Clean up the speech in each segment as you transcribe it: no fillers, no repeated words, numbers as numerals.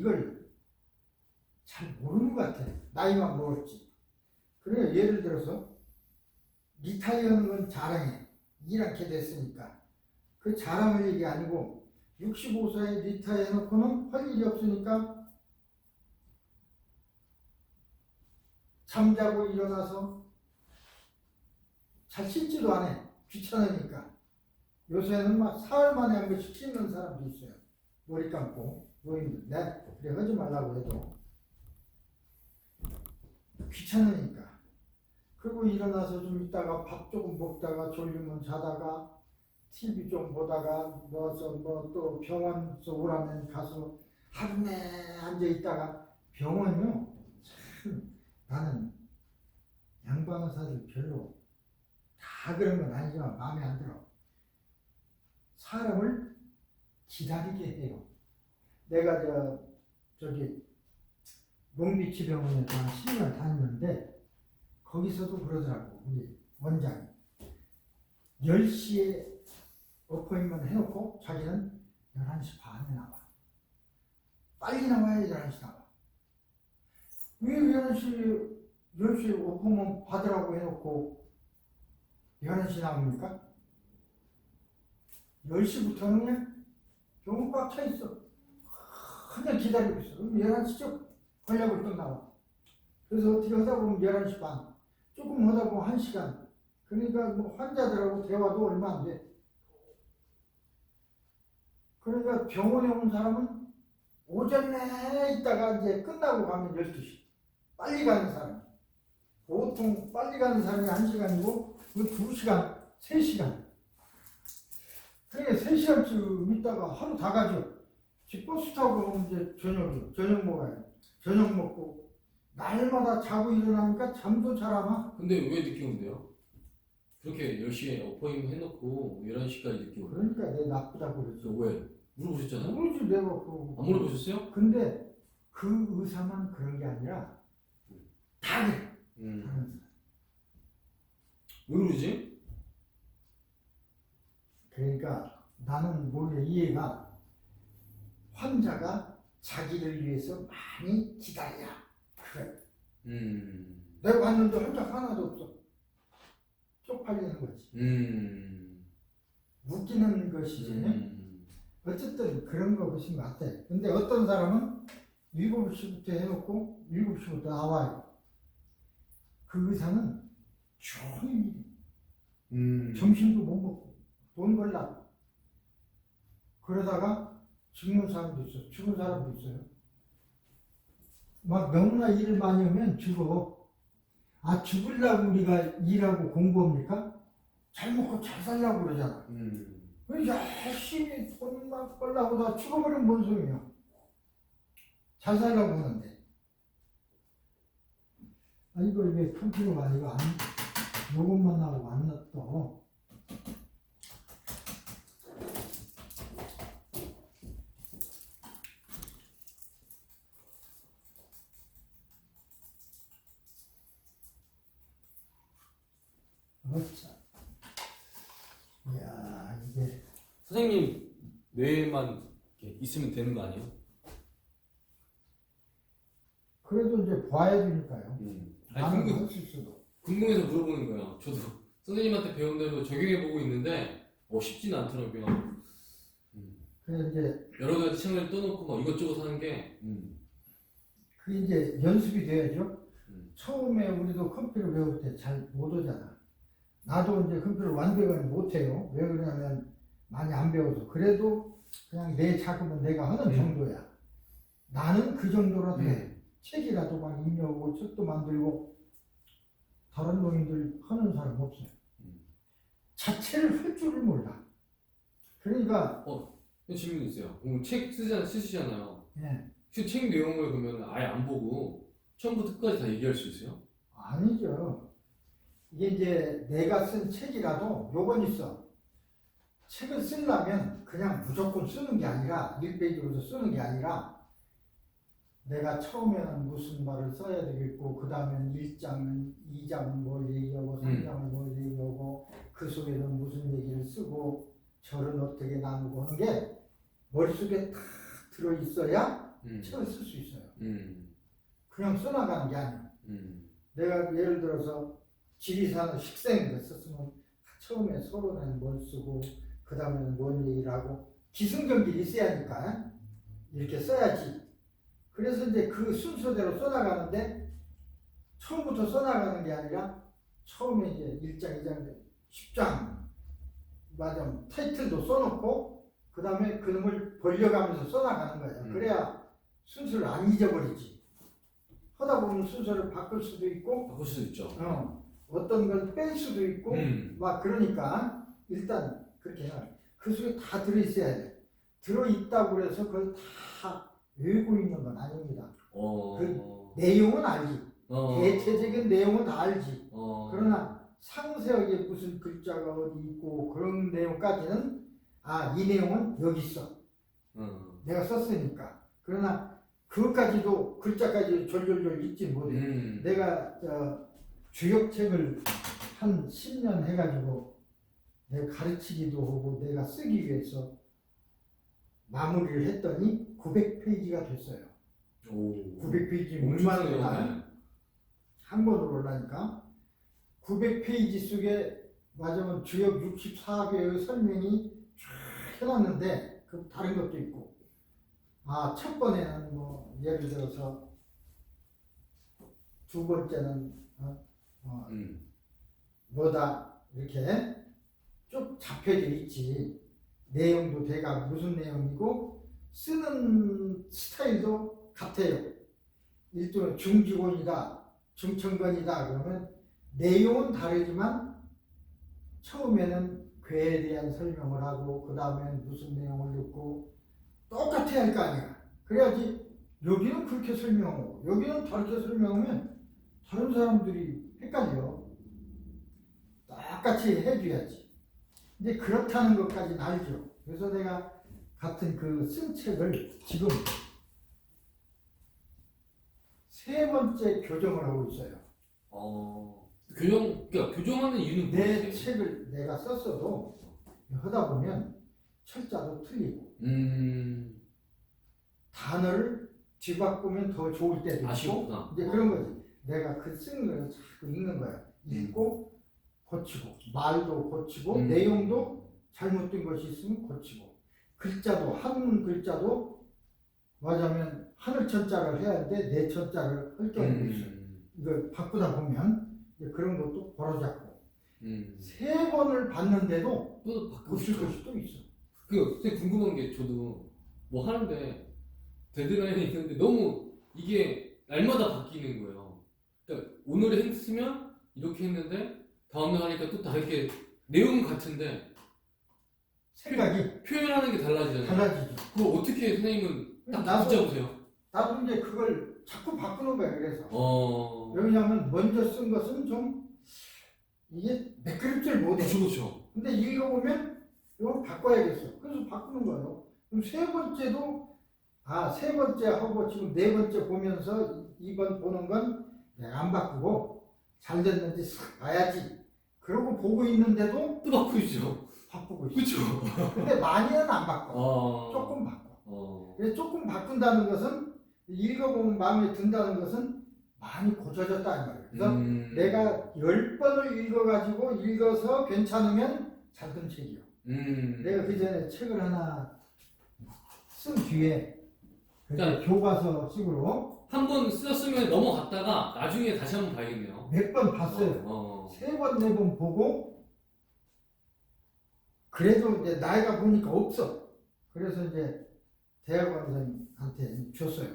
이걸 잘 모르는 것 같아. 나이만 먹었지. 그래 예를 들어서 리타이어하는 건 자랑해. 이렇게 됐으니까. 그 자랑을 얘기 아니고 65세에 리타이어 해놓고는 할 일이 없으니까 잠자고 일어나서 잘 씻지도 안 해. 귀찮으니까. 요새는 막 사흘 만에 한 번씩 씻는 사람도 있어요. 머리 감고 노인들. 네, 그래 하지 말라고 해도 귀찮으니까. 그리고 일어나서 좀 있다가 밥 조금 먹다가 졸리면 자다가 TV 좀 보다가 뭐 또 병원 오라면 가서 하루 내 앉아 있다가 병원요. 참 나는 양방의사들 별로 다 그런 건 아니지만 마음에 안 들어. 사람을 기다리게 해요. 내가 저기 롱비치 병원에 한 10년 다녔는데 거기서도 그러더라고. 우리 원장이 10시에 어포인트먼트 해놓고 자기는 11시 반에 나와. 빨리 나와야 11시 나와. 왜 10시에 어포인트먼트 받으라고 해놓고 11시 나옵니까? 10시부터는 그냥 병원 꽉 차 있어. 그냥 기다리고 있어. 그럼 11시쯤 권력을 또 나와. 그래서 어떻게 하다 보면 11시 반, 조금 하다 보면 1시간. 그러니까 뭐 환자들하고 대화도 얼마 안 돼. 그러니까 병원에 온 사람은 오전에 있다가 이제 끝나고 가면 12시. 빨리 가는 사람. 보통 빨리 가는 사람이 1시간이고, 2시간, 3시간. 그러니까 3시간쯤 있다가 하루 다 가죠. 집 버스 타고 가면 이제 저녁 먹어요. 저녁 먹고, 날마다 자고 일어나니까 잠도 잘 안 와. 근데 왜 늦게 온대요? 그렇게 10시에 어포인트 해놓고 11시까지 늦게 오고. 그러니까 내 나쁘다고 그러죠. 왜? 물어보셨잖아요? 모르지 내가 그. 안 물어보셨어요? 근데 그 의사만 그런 게 아니라 다 그래. 왜 그러지? 그러니까 나는 모르게 이해가 환자가 자기를 위해서 많이 기다려. 그래. 내가 왔는데 환자 하나도 없어. 쪽팔리는 거지. 웃기는 것이지. 어쨌든 그런 거 보신 것 같아. 근데 어떤 사람은 7시부터 해놓고 7시부터 나와요. 그 의사는 종일 점심도 못 먹고 돈 벌라고. 그러다가 죽는 사람도 있어. 죽은 사람도 있어요. 막 너무나 일을 많이 하면 죽어. 아, 죽으려고 우리가 일하고 공부합니까? 잘 먹고 잘 살려고 그러잖아. 열심히 돈만 벌려고 다 죽어버리면 뭔 소용이야. 잘 살려고 하는데. 아, 이걸 왜 컴퓨터가 이거 안, 요것만 나오고 안 놔둬. 그렇죠. 이야, 이게. 선생님 뇌만 이렇게 있으면 되는 거 아니에요? 그래도 이제 봐야 되니까요. 아니, 나는 할수 있어도. 궁금해서 물어보는 거예요. 저도 선생님한테 배운 대로 적용해보고 있는데 쉽지는 않더라고요. 그래 이제 여러 가지 채널 떠놓고 막 이것저것 하는 게 그 이제 연습이 돼야죠. 처음에 우리도 컴퓨터 배울 때 잘 못 오잖아. 나도 이제 컴퓨터를 완벽하게 못 해요. 왜 그러냐면 많이 안 배워서. 그래도 그냥 내 작업은 내가 하는 정도야. 나는 그 정도라도 해. 책이라도 막 읽려고 책도 만들고 다른 노인들 하는 사람 없어요. 자체를 할 줄을 몰라. 그러니까 질문 있어요. 책 쓰시잖아요. 예. 그 책 내용을 그러면 아예 안 보고 처음부터 끝까지 다 얘기할 수 있어요? 아니죠. 이게 이제 내가 쓴 책이라도 요건 있어. 책을 쓰려면 그냥 무조건 쓰는 게 아니라 1페이지부터 쓰는 게 아니라 내가 처음에는 무슨 말을 써야 되겠고 그 다음엔 1장은 2장은 뭘 얘기하고 3장은 뭘 얘기하고 그 속에는 무슨 얘기를 쓰고 절은 어떻게 나누고 하는 게 머릿속에 다 들어있어야 책을 쓸 수 있어요. 음. 그냥 써나가는 게 아니야. 내가 예를 들어서 지리산을 식생인데 썼으면 처음에 서론에는 뭘 쓰고 그 다음에는 뭔 얘기를 하고 기승전결이 있어야 하니까 이렇게 써야지. 그래서 이제 그 순서대로 써나가는데 처음부터 써나가는 게 아니라 처음에 이제 1장, 2장, 10장 맞아 타이틀도 써놓고 그 다음에 그놈을 벌려가면서 써나가는 거예요. 그래야 순서를 안 잊어버리지. 하다 보면 순서를 바꿀 수도 있고 바꿀 수도 있죠. 어떤 걸 뺄 수도 있고 막 그러니까 일단 그렇게 해요. 그 속에 다 들어있어야 돼. 들어있다고 그래서 그걸 다 외우고 있는 건 아닙니다. 그 내용은 알지. 대체적인 내용은 다 알지. 그러나 상세하게 무슨 글자가 어디 있고 그런 내용까지는 이 내용은 여기 있어. 내가 썼으니까. 그러나 그것까지도 글자까지 졸졸졸 읽지 못해. 내가 주역책을 한 10년 해가지고 내가 가르치기도 하고 내가 쓰기 위해서 마무리를 했더니 900페이지가 됐어요. 900페이지 얼마나 되나? 한 번으로 올라니까 900페이지 속에 맞으면 주역 64개의 설명이 쫙 해놨는데 그 다른 것도 있고 첫 번에는 뭐 예를 들어서 두 번째는 뭐다 이렇게 쭉 잡혀져 있지. 내용도 대강 무슨 내용이고 쓰는 스타일도 같아요. 일종의 중기본이다, 중천건이다 그러면 내용은 다르지만 처음에는 괴에 대한 설명을 하고 그 다음에는 무슨 내용을 넣고 똑같아야 할 거 아니야. 그래야지 여기는 그렇게 설명하고 여기는 다르게 설명하면 다른 사람들이 헷갈려. 똑같이 해줘야지. 근데 그렇다는 것까지는 알죠. 그래서 내가 같은 그 쓴 책을 지금 세 번째 교정을 하고 있어요. 그러니까 교정하는 이유는 내 뭐예요? 책을 내가 썼어도 하다 보면 철자도 틀리고 단어를 뒤바꾸면 더 좋을 때도 있고 아쉬웠구나. 이제 그런 거지. 내가 그 쓰는 걸 자꾸 읽는 거야. 읽고 고치고 말도 고치고 내용도 잘못된 것이 있으면 고치고 글자도 한 글자도 맞으면 하늘천자를 해야 하는데 내 천자를 할 경우도 있어요. 이걸 바꾸다 보면 그런 것도 벌어졌고 세 번을 봤는데도 또 고칠 것이 또 있어. 되게 궁금한 게 저도 뭐 하는데 데드라인이 있는데 너무 이게 날마다 바뀌는 거예요. 그러니까 오늘 했으면 이렇게 했는데 다음날 하니까 또 다르게 내용은 같은데 생각이 표현하는 게 달라지잖아요. 달라지죠. 그거 어떻게 선생님은 딱 나도- 붙잡으세요? 나도 이제 그걸 자꾸 바꾸는 거야. 그래서 어. 왜냐하면 먼저 쓴 것은 좀 이게 매끄럽질 못해. 그렇죠. 근데 읽어보면 이걸 바꿔야겠어. 그래서 바꾸는 거예요. 그럼 세 번째도 세 번째 하고 지금 네 번째 보면서 이번 보는 건 내가 안 바꾸고 잘 됐는지 싹 봐야지. 그러고 보고 있는데도 또 바꾸죠. 바꾸고 있어. 그렇죠. 근데 많이는 안 바꿔. 조금 바꿔. 그래서 조금 바꾼다는 것은 읽어보면 마음에 든다는 것은 많이 고쳐졌다는 거예요. 그래서 내가 10번을 읽어가지고 읽어서 괜찮으면 잘 된 책이요. 내가 그 전에 책을 하나 쓴 뒤에 그러니까 교과서 식으로 한 번 쓰셨으면 넘어갔다가 나중에 다시 한번 봐야겠네요. 몇 번 봤어요. 세 번, 네 번 보고 그래도 이제 나이가 보니까 없어. 그래서 이제 대학원생한테 줬어요.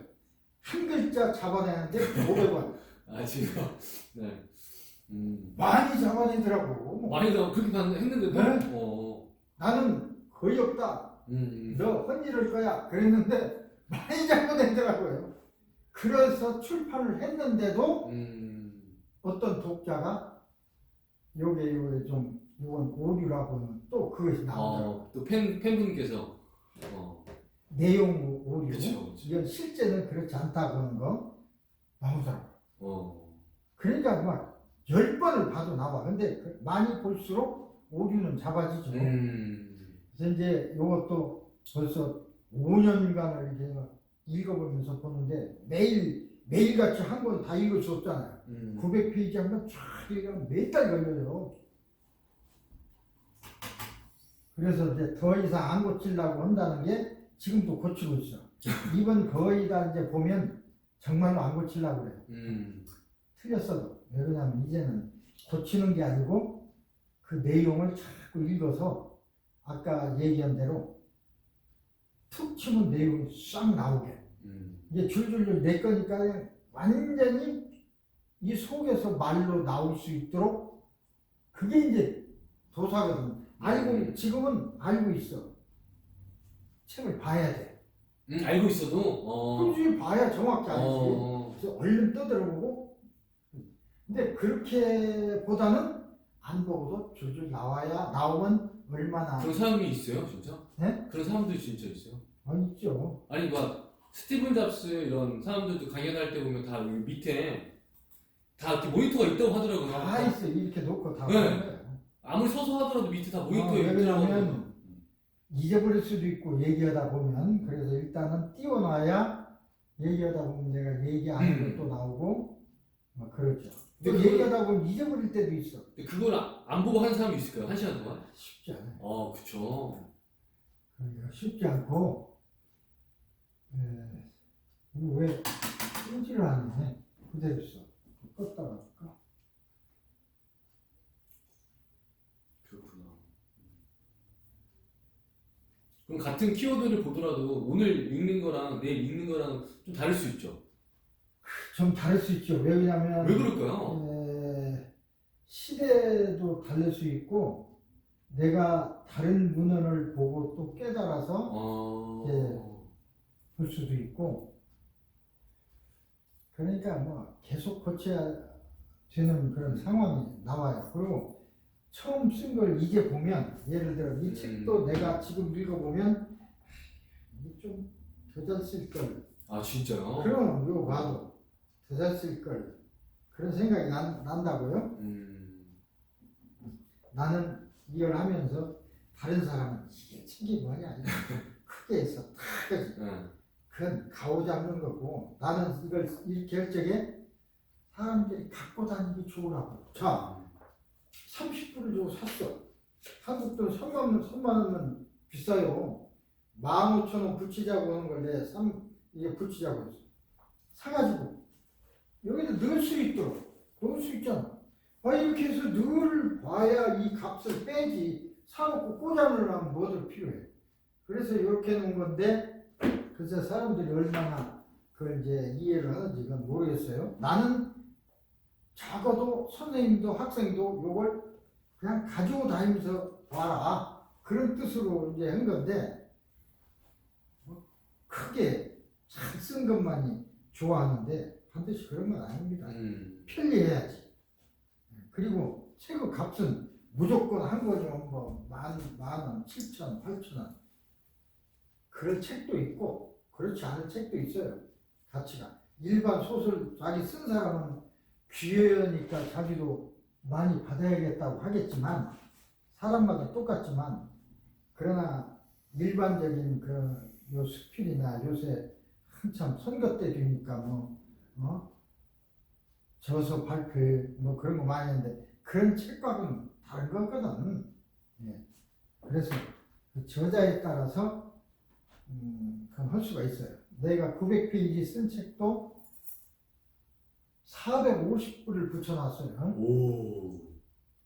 한 글자 잡아내는데 500원. 지금 네. 많이 잡아내더라고. 많이 더 그렇게 했는데도. 네? 나는 거의 없다. 너 헌일할 거야. 그랬는데 많이 잡아내더라고요. 그래서 출판을 했는데도 어떤 독자가 요게 좀 이건 오류라고는 또 그것이 나오더라고요. 또 팬분께서 내용 오류. 그쵸. 이건 실제는 그렇지 않다고 하는 거 나오더라고요. 그러니까 막 10번을 봐도 나와. 근데 많이 볼수록 오류는 잡아지죠. 그래서 이제 이것도 벌써 5년간을 이렇게 읽어보면서 보는데 매일같이 한 권 다 읽을 수 없잖아요. 900페이지 한 권 쫙 읽으면 몇 달 걸려요. 그래서 이제 더 이상 안 고치려고 한다는 게 지금도 고치고 있어. 이번 거의 다 이제 보면 정말로 안 고치려고 그래요. 틀렸어도. 왜 그러냐면 이제는 고치는 게 아니고 그 내용을 자꾸 읽어서 아까 얘기한 대로 툭 치면 내용이 싹 나오게. 이게 줄줄줄 내 거니까 완전히 이 속에서 말로 나올 수 있도록 그게 이제 도사거든. 지금은 알고 있어. 책을 봐야 돼. 알고 있어도. 그렇지, 봐야 정확히 알지. 그래서 얼른 떠들어보고. 근데 그렇게 보다는 안 보고도 줄줄 나오면 얼마나. 그런 사람이 있어요, 진짜? 네? 그런 사람들이 진짜 있어요? 있죠. 아니 막 스티븐 잡스 이런 사람들도 강연할 때 보면 다 여기 밑에 다 이렇게 모니터가 있다고 하더라고요. 다 있어. 이렇게 놓고 다 네. 보는 거예요. 아무리 서서 하더라도 밑에 다 모니터에 왜 있더라고요. 그러냐면 잊어버릴 수도 있고 얘기하다 보면 그래서 일단은 띄워놔야 얘기하다 보면 내가 얘기하는 것도 나오고 막 그렇죠. 근데 근데 얘기하다 보면 잊어버릴 때도 있어. 근데 그걸 안 보고 한 사람이 있을까요? 한 시간 동안? 쉽지 않아요. 그쵸. 그러니까 쉽지 않고 이거 왜 끈질을 안 해? 그대로 있어. 껐다가 할까? 그렇구나. 그럼 같은 키워드를 보더라도 오늘 읽는 거랑 내일 읽는 거랑 좀 다를 수 있죠? 좀 다를 수 있죠. 왜 그러냐면 왜 그럴까요? 시대도 다를 수 있고 내가 다른 문헌을 보고 또 깨달아서 볼 수도 있고 그러니까 뭐 계속 고쳐야 되는 그런 상황이 나와요. 그리고 처음 쓴 걸 이제 보면 예를 들어 이 책도 내가 지금 읽어보면 이게 좀 더 잘 쓸 걸. 진짜요? 그럼 이거 봐도 더 잘 쓸 걸. 그런 생각이 난다고요. 나는 이걸 하면서 다른 사람은 이게 책이 뭐냐 크게 해서 다 그지. 그건 가오 잡는 거고 나는 이걸 이렇게 할 적에 사람들이 갖고 다니기 좋으라고. 자, 30불을 주고 샀어. 한국 돈 3만 원은 비싸요. 15,000원 붙이자고 하는 걸 이게 붙이자고 했어. 사가지고 여기다 넣을 수 있도록 넣을 수 있잖아. 이렇게 해서 늘 봐야 이 값을 빼지. 사놓고 꽂아놓으려면 뭐들 필요해. 그래서 이렇게 놓은 건데 그래서 사람들이 얼마나 그걸 이제 이해를 하는지 그건 모르겠어요. 나는 적어도 선생님도 학생도 이걸 그냥 가지고 다니면서 봐라. 그런 뜻으로 이제 한 건데 크게 잘 쓴 것만이 좋아하는데 반드시 그런 건 아닙니다. 편리해야지. 그리고 책의 값은 무조건 한 권이면 뭐 만 원, 7천, 8천 원. 그런 책도 있고 그렇지 않은 책도 있어요. 가치가. 일반 소설 자기 쓴 사람은 귀하니까 자기도 많이 받아야겠다고 하겠지만 사람마다 똑같지만 그러나 일반적인 요 수필이나 요새 한참 선거 때 되니까 저서 발표 뭐 그런 거 많이 하는데 그런 책과는 다른 거거든. 그래서 그 저자에 따라서 그건 할 수가 있어요. 내가 900페이지 쓴 책도 450불을 붙여놨어요.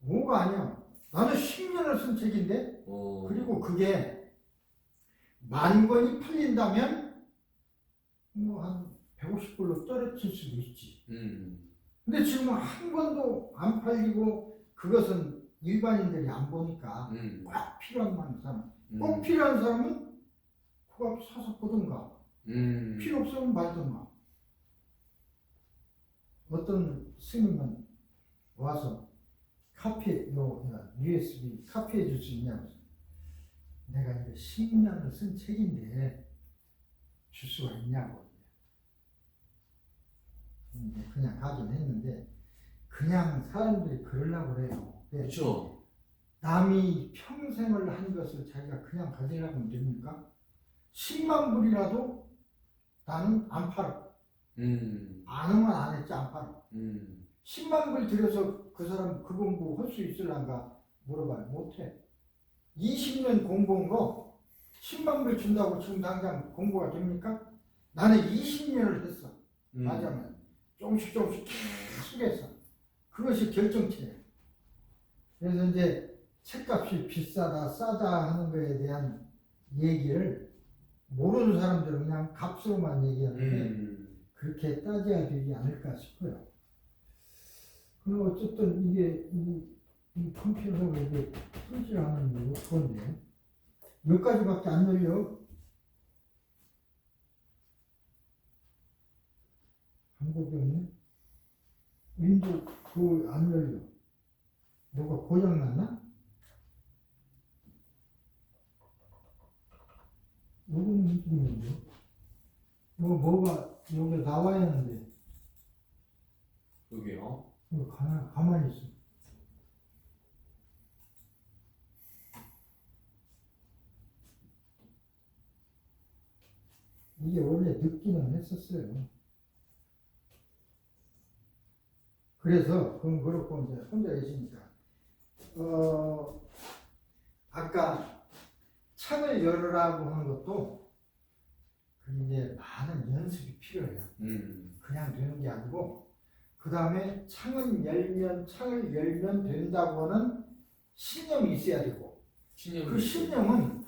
5가 아니야. 나는 10년을 쓴 책인데 그리고 그게 10,000권이 팔린다면 뭐 한 150불로 떨어질 수도 있지. 근데 지금 한 권도 안 팔리고 그것은 일반인들이 안 보니까 꼭 필요한 사람, 꼭 필요한 사람은 그거 사서 보든가 필요 없으면 말든가. 어떤 스님은 와서 USB 카피해 줄 수 있냐고. 내가 이거 10년을 쓴 책인데 줄 수가 있냐고. 그냥 가긴 했는데 그냥 사람들이 그러려고 그래요. 그렇죠. 남이 평생을 한 것을 자기가 그냥 가지려고 하면 됩니까? 10만 불이라도 나는 안 팔아. 음. 안 하면 안 했지 안 팔아. 음. 10만 불 들여서 그 사람 그 공부 할 수 있을란가 물어봐요. 못해. 20년 공부한 거 10만 불 준다고 지금 당장 공부가 됩니까? 나는 20년을 했어. 맞으면 조금씩 계속 했어. 그것이 결정체예요. 그래서 이제 책값이 비싸다 싸다 하는 거에 대한 얘기를 모르는 사람들은 그냥 값으로만 얘기하는데 그렇게 따져야 되지 않을까 싶어요. 그럼 어쨌든 이게 이 컴퓨터가 이게 손질하는 게 그건데 몇 가지밖에 안 열려. 방법이 없네. 윈도우 그거 안 열려. 뭐가 고장 났나? 요거는 움직이는데 뭐가 여기 나와야 하는데 여기요. 이거 가만히 있어. 이게 원래 늦기는 했었어요. 그래서 그건 그렇고 이제 혼자 계시니까 아까 창을 열으라고 하는 것도 이제 많은 연습이 필요해요. 그냥 되는 게 아니고 그 다음에 창을 열면 된다고 하는 신념이 있어야 되고 그 신념은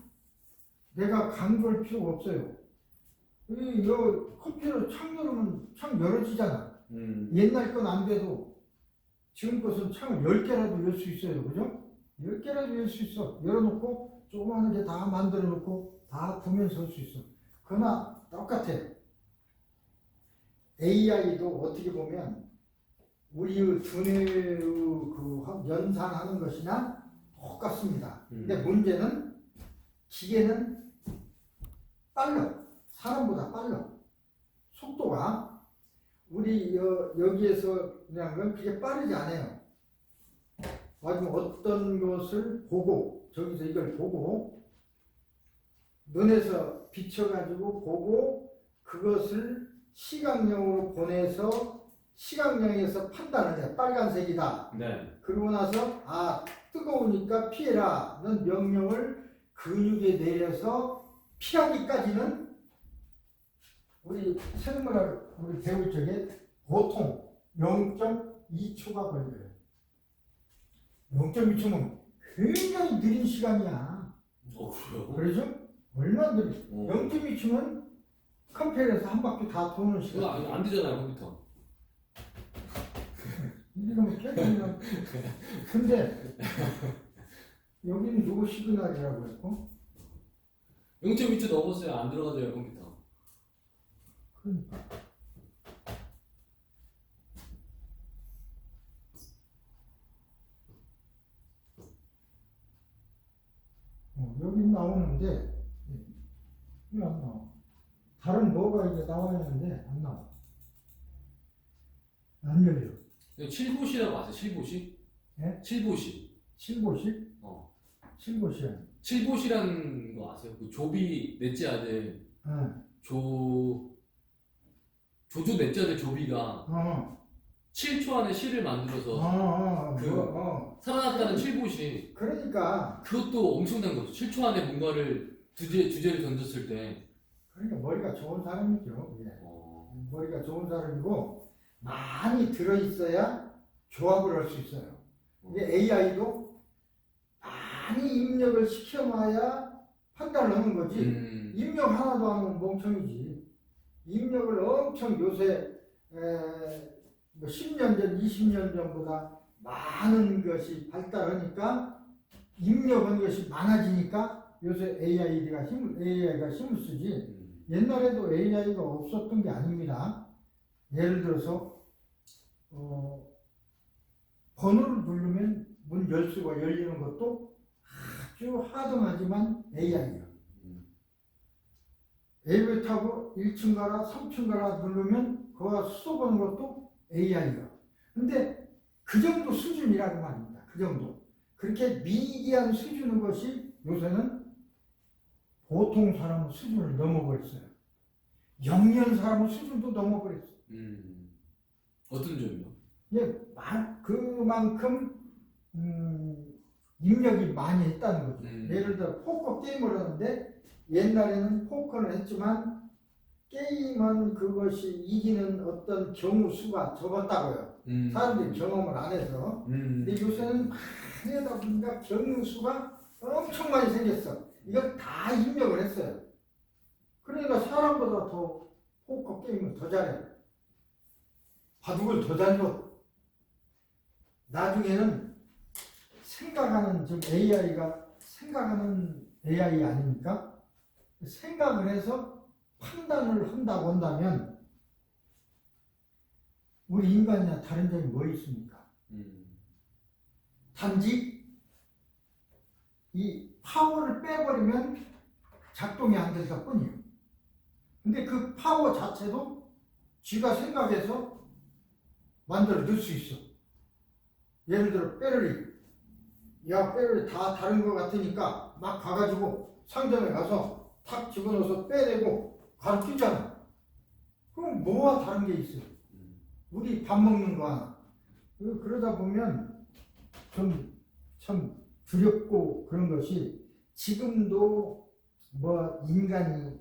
내가 강조할 필요가 없어요. 이 컴퓨터 창 열으면 창 열어지잖아. 옛날 건 안 돼도 지금 것은 창을 10개라도 열 수 있어요. 그죠? 10개라도 열 수 있어. 열어놓고 조그마한 게 다 만들어 놓고 다 보면서 할 수 있어. 그러나 똑같아요. AI도 어떻게 보면 우리의 두뇌의 그 연산하는 것이나 똑같습니다. 근데 문제는 기계는 빨라. 사람보다 빨라. 속도가 우리 여기에서 그냥 건 그게 빠르지 않아요. 아주 어떤 것을 보고 저기서 이걸 보고 눈에서 비춰가지고 보고 그것을 시각령으로 보내서 시각령에서 판단을 해. 빨간색이다. 네. 그러고 나서 뜨거우니까 피해라는 명령을 근육에 내려서 피하기까지는 우리 생물학 우리 배울 적에 보통 0.2초가 걸려요. 0.2초면 굉장히 느린 시간이야. 그래요? 그러죠? 얼마나 느려? 0.2초면 컴퓨터에서 한 바퀴 다 도는 시간. 그거 안 되잖아요, 컴퓨터. 이러면 깨지면. 근데 여기는 요거 시그널이라고 했고 0.2초 넘었어요. 안 들어가져요, 컴퓨터. 그러니까 여기 나오는데 왜 안 나와? 다른 뭐가 이제 나와야 하는데 안 나와. 안 열려. 7보시라고 아세요? 7보시? 예? 7보시. 7보시? 7보시. 7보시라는 거 아세요? 그 조비 넷째 아들 조조 넷째 아들 조비가 7초 안에 시를 만들어서 살아났다는 7보시. 그러니까 그것도 엄청난 거죠. 7초 안에 뭔가를 주제를 던졌을 때. 그러니까 머리가 좋은 사람이죠. 예. 머리가 좋은 사람이고 많이 들어있어야 조합을 할 수 있어요. 근데 AI도 많이 입력을 시켜놔야 판단을 하는 거지. 입력 하나도 안 하면 멍청이지. 입력을 엄청 요새 뭐 10년 전, 20년 전보다 많은 것이 발달하니까 입력한 것이 많아지니까 요새 AI가 힘을 쓰지. 옛날에도 AI가 없었던 게 아닙니다. 예를 들어서 번호를 누르면 문 열수가 열리는 것도 아주 하등하지만 AI예요. 엘리베이터 타고 1층 가라 3층 가라 누르면 그거 수도보는 것도 AI예요. 근데 그 정도 수준이라는 말입니다. 그 정도. 그렇게 미개한 수준인 것이 요새는 보통 사람 수준을 넘어버렸어요. 영리한 사람은 수준도 넘어버렸어. 어떤 점이요? 그만큼 입력이 많이 했다는 거죠. 음. 예를 들어 포커 게임을 하는데 옛날에는 포커를 했지만 게임은 그것이 이기는 어떤 경우 수가 적었다고요. 사람들이 경험을 안 해서. 근데 요새는 많이 하다 보니까 경우 수가 엄청 많이 생겼어. 이걸 다 입력을 했어요. 그러니까 사람보다 더 포커 게임을 더 잘해. 바둑을 더 잘 줘. 나중에는 생각하는, 즉 AI가 생각하는 AI 아닙니까? 생각을 해서 판단을 한다고 한다면 우리 인간이나 다른 점이 뭐 있습니까? 단지 이 파워를 빼버리면 작동이 안 돼서 뿐이에요. 근데 그 파워 자체도 쥐가 생각해서 만들어 넣을 수 있어. 예를 들어 빼르리. 야, 빼르리 다 다른 것 같으니까 막 가가지고 상점에 가서 탁 집어넣어서 빼내고 가르치잖아. 그럼 뭐와 다른 게 있어요? 우리 밥 먹는 거 하나. 그러다 보면 참 두렵고 그런 것이 지금도 뭐 인간이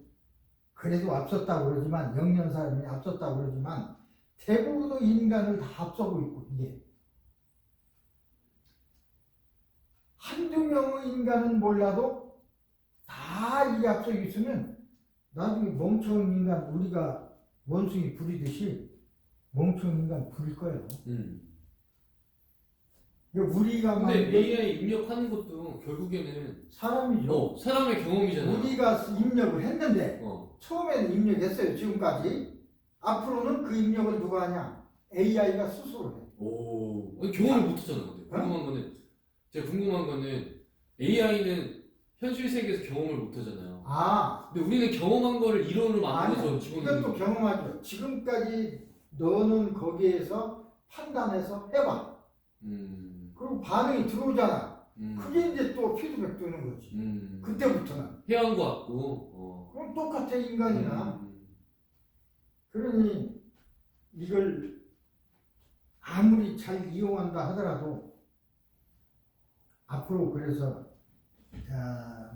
그래도 앞섰다고 그러지만 영리한 사람이 앞섰다고 그러지만 대부분의 인간을 다 앞서고 있고 이게 한두 명의 인간은 몰라도 다 이게 앞서 있으면 나중에 멍청한 인간 우리가 원숭이 부리듯이 멍청한 인간 부릴 거예요. 우리가 근데 AI 입력하는 것도 결국에는 사람이죠. 사람의 경험이잖아요. 우리가 입력을 했는데 어. 처음에는 입력했어요. 지금까지. 앞으로는 그 입력을 누가 하냐? AI가 스스로 해. 오. 아니, 경험을 못 하잖아. 근데 제가 궁금한 거는 AI는 현실 세계에서 경험을 못 하잖아요. 아, 근데 우리는 경험한 거를 이론으로 만들어서 아니, 집어넣는 이것도 경험하죠. 지금까지 너는 거기에서 판단해서 해봐. 그리고 반응이 들어오잖아. 그게 이제 또 피드백 주는 거지. 그때부터는. 해한 거 같고. 그럼 똑같아, 인간이나. 그러니 이걸 아무리 잘 이용한다 하더라도 앞으로 그래서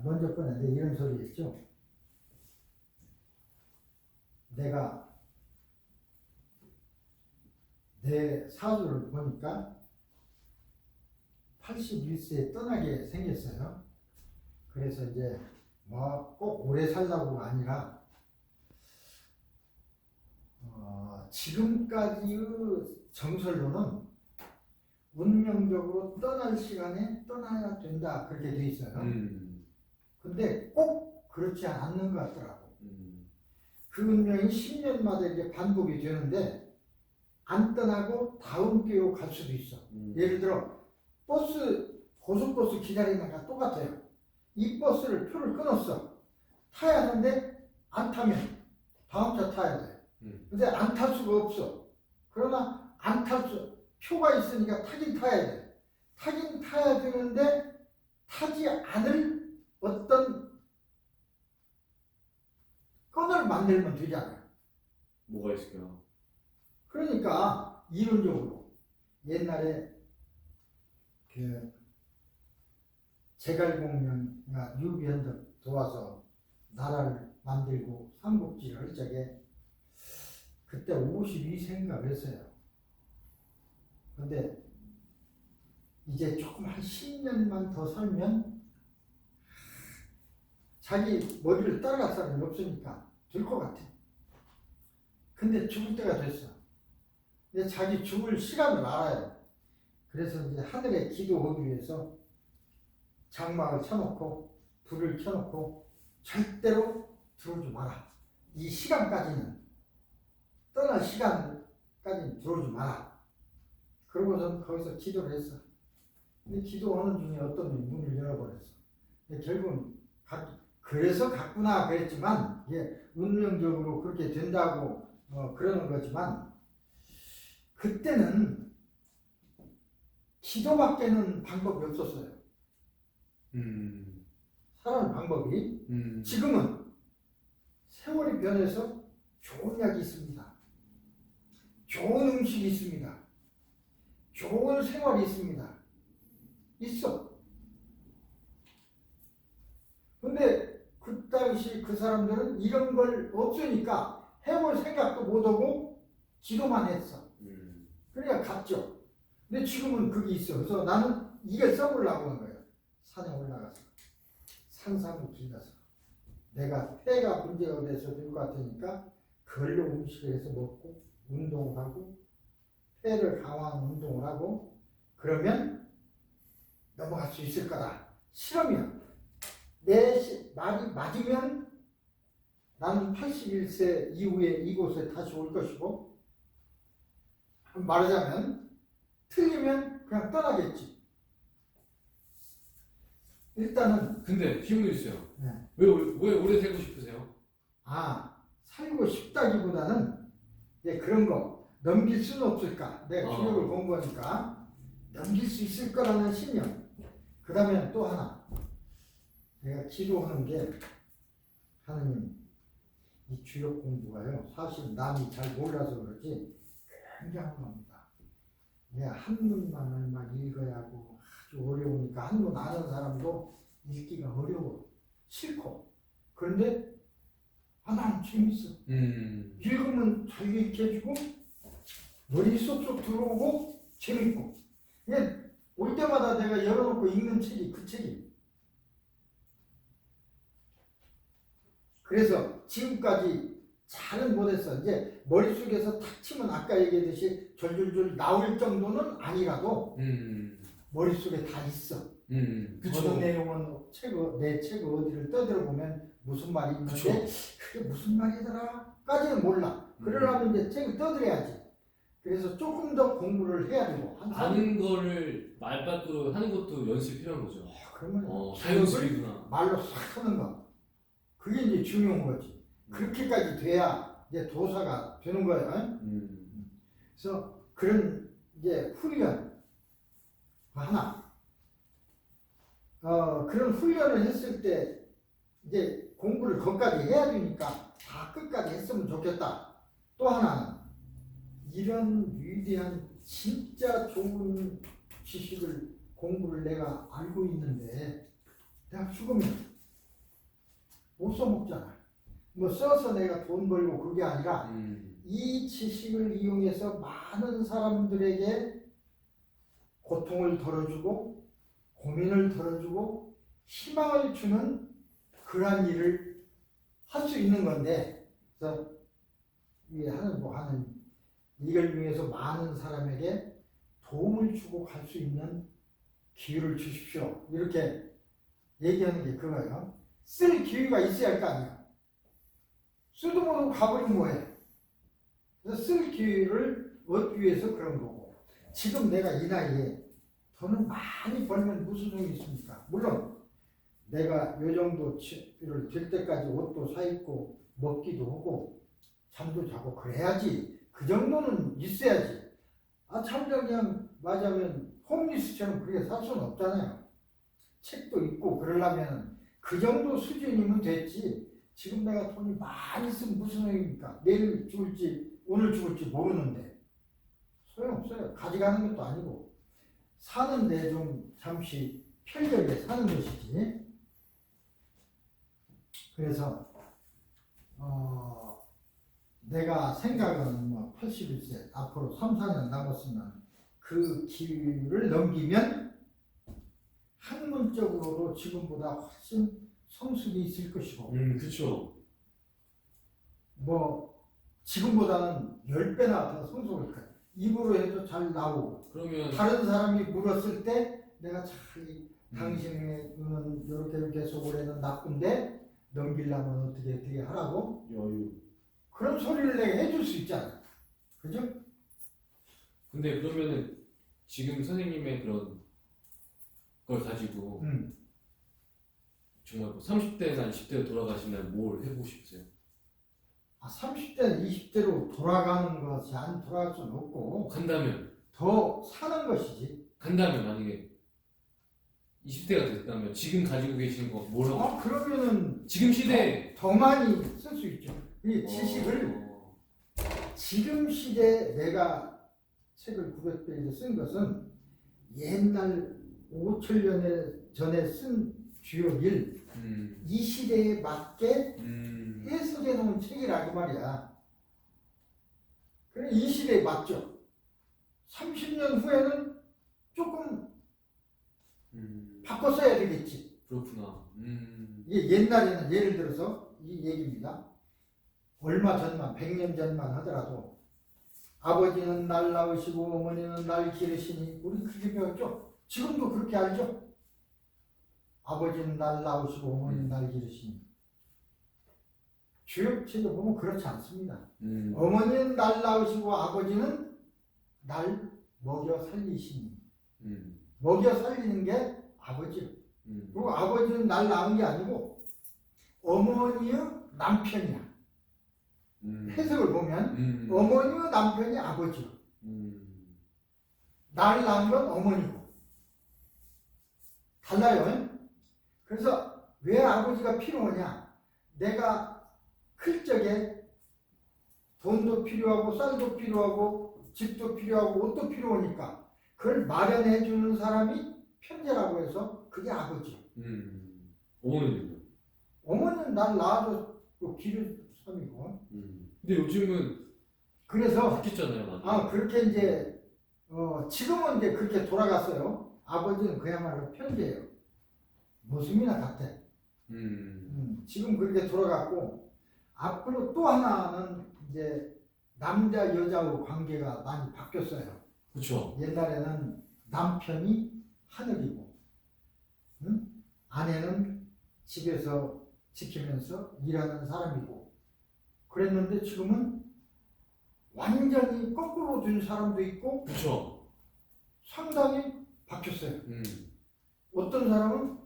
먼저 꺼냈는데 이런 소리 했죠. 내가 내 사주를 보니까 81세에 떠나게 생겼어요. 그래서 이제 뭐 꼭 오래 살라고가 아니라 지금까지의 정설로는 운명적으로 떠날 시간에 떠나야 된다 그렇게 돼 있어요. 근데 꼭 그렇지 않는 것 같더라고. 그 운명이 10년마다 이제 반복이 되는데 안 떠나고 다음 교육 갈 수도 있어. 예를 들어 고속버스 기다리다가 똑같아요. 이 버스를 표를 끊었어. 타야 하는데 안 타면 다음 차 타야 돼. 근데 안 탈 수가 없어. 그러나 표가 있으니까 타긴 타야 돼. 타긴 타야 되는데 타지 않을 어떤 건을 만들면 되잖아요. 뭐가 있을까요? 그러니까 이론적으로 옛날에 그 제갈공명이나 유비현덕 도와서 나라를 만들고 삼국지를 할 적에 그때 52세인가 그랬어요. 근데 이제 조금 한 10년만 더 살면 자기 머리를 따라갈 사람이 없으니까 될 것 같아. 근데 죽을 때가 됐어. 이제 자기 죽을 시간을 알아요. 그래서 이제 하늘에 기도하기 위해서 장막을 쳐놓고 불을 켜놓고 절대로 들어오지 마라. 이 시간까지는 떠날 시간까지는 들어오지 마라. 그러고서 거기서 기도를 했어. 근데 기도하는 중에 어떤 분이 문을 열어버렸어. 근데 결국은 그래서 갔구나 그랬지만 운명적으로 그렇게 된다고 그러는 거지만 그때는 기도밖에는 방법이 없었어요. 사는 방법이 지금은 세월이 변해서 좋은 약이 있습니다. 좋은 음식이 있습니다. 좋은 생활이 있습니다. 있어. 근데 그 당시 그 사람들은 이런 걸 없으니까 해볼 생각도 못하고 지도만 했어. 그러니까 갔죠. 근데 지금은 그게 있어. 그래서 나는 이걸 써보려고 하는 거예요. 산에 올라가서 산삼을 길러서 내가 폐가 문제가 돼서 될 것 같으니까 그걸로 음식을 해서 먹고 운동을 하고 폐를 강화하는 운동을 하고 그러면 넘어갈 수 있을 거다. 싫으면 내 말이 맞으면 나는 81세 이후에 이곳에 다시 올 것이고 말하자면 틀리면 그냥 떠나겠지. 일단은 근데 질문 있어요. 네. 왜 오래 살고 싶으세요? 살고 싶다기보다는 그런 거 넘길 수는 없을까. 내가 주력을 공부하니까 넘길 수 있을 거라는 신념. 그 다음에 또 하나 내가 기도하는 게 하나님 이 주력 공부가요 사실 남이 잘 몰라서 그러지 굉장한 겁니다. 내가 한문만을 막 읽어야 하고 아주 어려우니까 한문 아는 사람도 읽기가 어려워 싫고 그런데 난 재밌어. 읽으면 잘 읽게 해주고 머리 쏙쏙 들어오고 재밌고 올 때마다 내가 열어놓고 읽는 책이 그 책이. 그래서 지금까지 잘은 못했어. 이제 머릿속에서 탁 치면 아까 얘기했듯이 졸졸졸 나올 정도는 아니라도 머릿속에 다 있어. 그쵸. 어떤 내용은 내 책 어디를 떠들어 보면 무슨 말이 있는데 그게 무슨 말이더라 까지는 몰라. 그러려면 이제 책을 떠들어야지. 그래서 조금 더 공부를 해야 되고 아는 거를 말 밖으로 하는 것도 연습이 필요한 거죠. 그러면 자연스럽구나. 말로 싹 하는 거 그게 이제 중요한 거지. 그렇게까지 돼야 이제 도사가 되는 거예요. 그래서 그런 이제 훈련 하나 그런 훈련을 했을 때 이제 공부를 거기까지 해야 되니까 다 끝까지 했으면 좋겠다. 또 하나는 이런 위대한 진짜 좋은 지식을 공부를 내가 알고 있는데 내가 죽으면 못 써먹잖아. 뭐 써서 내가 돈 벌고 그게 아니라 이 지식을 이용해서 많은 사람들에게 고통을 덜어주고 고민을 덜어주고 희망을 주는 그러한 일을 할 수 있는 건데 그래서 하는 이걸 위해서 많은 사람에게 도움을 주고 갈 수 있는 기회를 주십시오. 이렇게 얘기하는 게 그거예요. 쓸 기회가 있어야 할 거 아니야. 쓰도 못하고 가버리면 뭐해. 그래서 쓸 기회를 얻기 위해서 그런 거고. 지금 내가 이 나이에 돈을 많이 벌면 무슨 소용이 있습니까? 물론 내가 요 정도를 될 때까지 옷도 사 입고 먹기도 하고 잠도 자고 그래야지. 그 정도는 있어야지. 참자 그냥 맞으면 홈리스처럼 그렇게 살 수는 없잖아요. 책도 있고 그러려면 그 정도 수준이면 됐지. 지금 내가 돈이 많이 쓰면 무슨 소용입니까? 내일 죽을지 오늘 죽을지 모르는데 소용없어요. 가져가는 것도 아니고 사는데 좀 잠시 편리하게 사는 것이지. 그래서 내가 생각은 81세 앞으로 3, 4년 남았으면 그 기회를 넘기면 학문적으로도 지금보다 훨씬 성숙이 있을 것이고 그렇죠. 지금보다는 10배나 더 성숙할 거야. 입으로 해도 잘 나오고 그러면 다른 사람이 물었을 때 내가 당신은 이렇게 해서 올해는 나쁜데 넘기려면 어떻게 하라고 여유. 그런 소리를 내가 해줄 수 있잖아. 그죠? 근데 그러면은 지금 선생님의 그런 걸 가지고 정말 30대나 20대로 돌아가시면 뭘 해보고 싶으세요? 30대, 20대로 돌아가는 것이 안 돌아갈 수는 없고 간다면 더 사는 것이지. 만약에 20대가 됐다면 지금 가지고 계신 거 뭘 하고 그러면은 지금 시대에 더 많이 쓸 수 있죠. 이 지식을 지금 시대에 내가 책을 900페이지 쓴 것은 옛날 5천년 전에 쓴 주요 일, 이 시대에 맞게 해석해 놓은 책이라고 말이야. 그래, 이 시대에 맞죠. 30년 후에는 조금 바꿔 써야 되겠지. 그렇구나. 이게 옛날에는 예를 들어서 이 얘기입니다. 얼마 전만, 100년 전만 하더라도 아버지는 날 낳으시고 어머니는 날 기르시니, 우리 그렇게 배웠죠? 지금도 그렇게 알죠? 아버지는 날 낳으시고 어머니는 날 기르시니. 주역책에 보면 그렇지 않습니다. 어머니는 날 낳으시고 아버지는 날 먹여 살리시니. 먹여 살리는 게 아버지. 그리고 아버지는 날 낳은 게 아니고 어머니의 남편이야. 해석을 보면 어머니와 남편이 아버지요. 날 낳은 건 어머니고. 달라요. 그래서 왜 아버지가 필요하냐? 내가 클 적에 돈도 필요하고 쌀도 필요하고 집도 필요하고 옷도 필요하니까 그걸 마련해 주는 사람이 편재라고 해서 그게 아버지요. 어머니는요? 어머니는 날 낳아줬고 기를 삼이고. 근데 요즘은 그래서 바뀌었잖아요, 맞아. 그렇게 이제 지금은 이제 그렇게 돌아갔어요. 아버지는 그야말로 편재예요. 모습이나 같아. 지금 그렇게 돌아갔고, 앞으로 또 하나는 이제 남자 여자의 관계가 많이 바뀌었어요. 그렇죠. 옛날에는 남편이 하늘이고, 아내는 집에서 지키면서 일하는 사람이고, 그랬는데 지금은 완전히 거꾸로 둔 사람도 있고, 그렇죠. 상당히 바뀌었어요. 어떤 사람은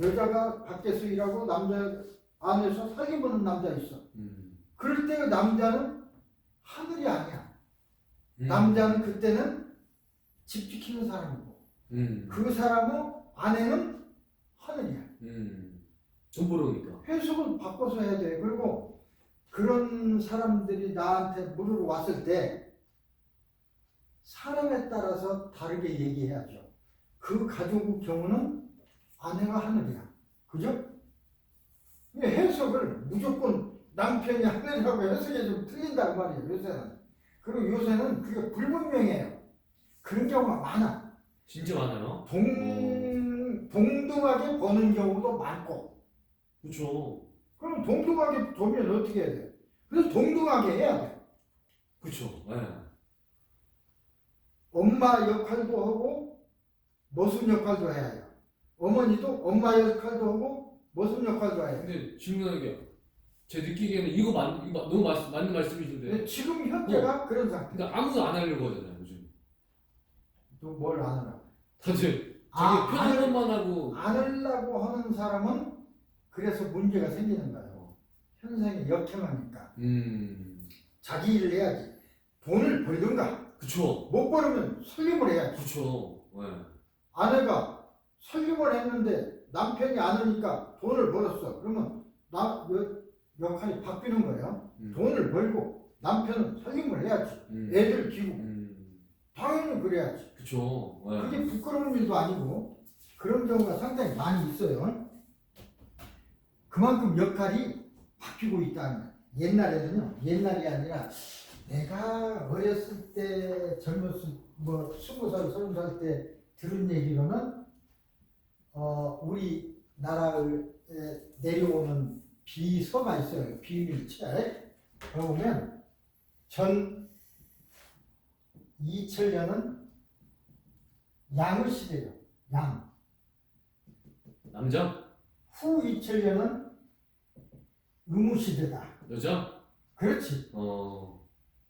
여자가 밖에서 일하고 남자 안에서 살림하는 남자 있어. 그럴 때 남자는 하늘이 아니야. 남자는 그때는 집 지키는 사람이고, 그 사람은 아내는 하늘이야. 돈 벌어오니까. 해석을 바꿔서 해야 돼. 그리고 그런 사람들이 나한테 물으러 왔을 때 사람에 따라서 다르게 얘기해야죠. 그 가족 경우는 아내가 하늘이야. 그죠? 해석을 무조건 남편이 하늘이라고 해석이 좀 틀린단 말이에요. 요새는. 그리고 요새는 그게 불분명해요. 그런 경우가 많아. 진짜 많아요. 동등하게 보는 경우도 많고. 그렇죠. 그럼 동등하게 보면 어떻게 해야 돼? 그래서 동등하게 해야 돼. 그렇죠. 네. 엄마 역할도 하고 모습 역할도 해야 해요. 어머니도 엄마 역할도 하고 모습 역할도 해야 해요. 근데 질문하는 게 제 느끼기에는 이거 너무 맞는 말씀이신데. 근데 지금 현재가 그런 상태. 그러니까 아무도 안 하려고 하잖아요, 요즘. 또 뭘 안 하나? 다들 자기 편한 것만 하고. 안 하려고 하는 사람은 그래서 문제가 생기는 거예요. 현상이 역행하니까. 자기 일을 해야지. 돈을 벌든가. 그쵸. 못 벌으면 살림을 해야지. 그쵸. 네. 아내가 살림을 했는데 남편이 안 하니까 돈을 벌었어. 그러면 역할이 바뀌는 거예요. 돈을 벌고 남편은 살림을 해야지. 애들 키우고. 당연히 그래야지. 그쵸. 네. 그게 부끄러운 일도 아니고 그런 경우가 상당히 많이 있어요. 그만큼 역할이 바뀌고 있다는. 옛날에는요. 옛날이 아니라 내가 어렸을 때 젊었을 20살, 30살 때 들은 얘기로는 우리 나라에 내려오는 비서가 있어요. 비밀책. 보면 전 2000년은 양의 시대예요. 양. 남자? 후 2000년은 의무 시대다. 여자? 그렇지.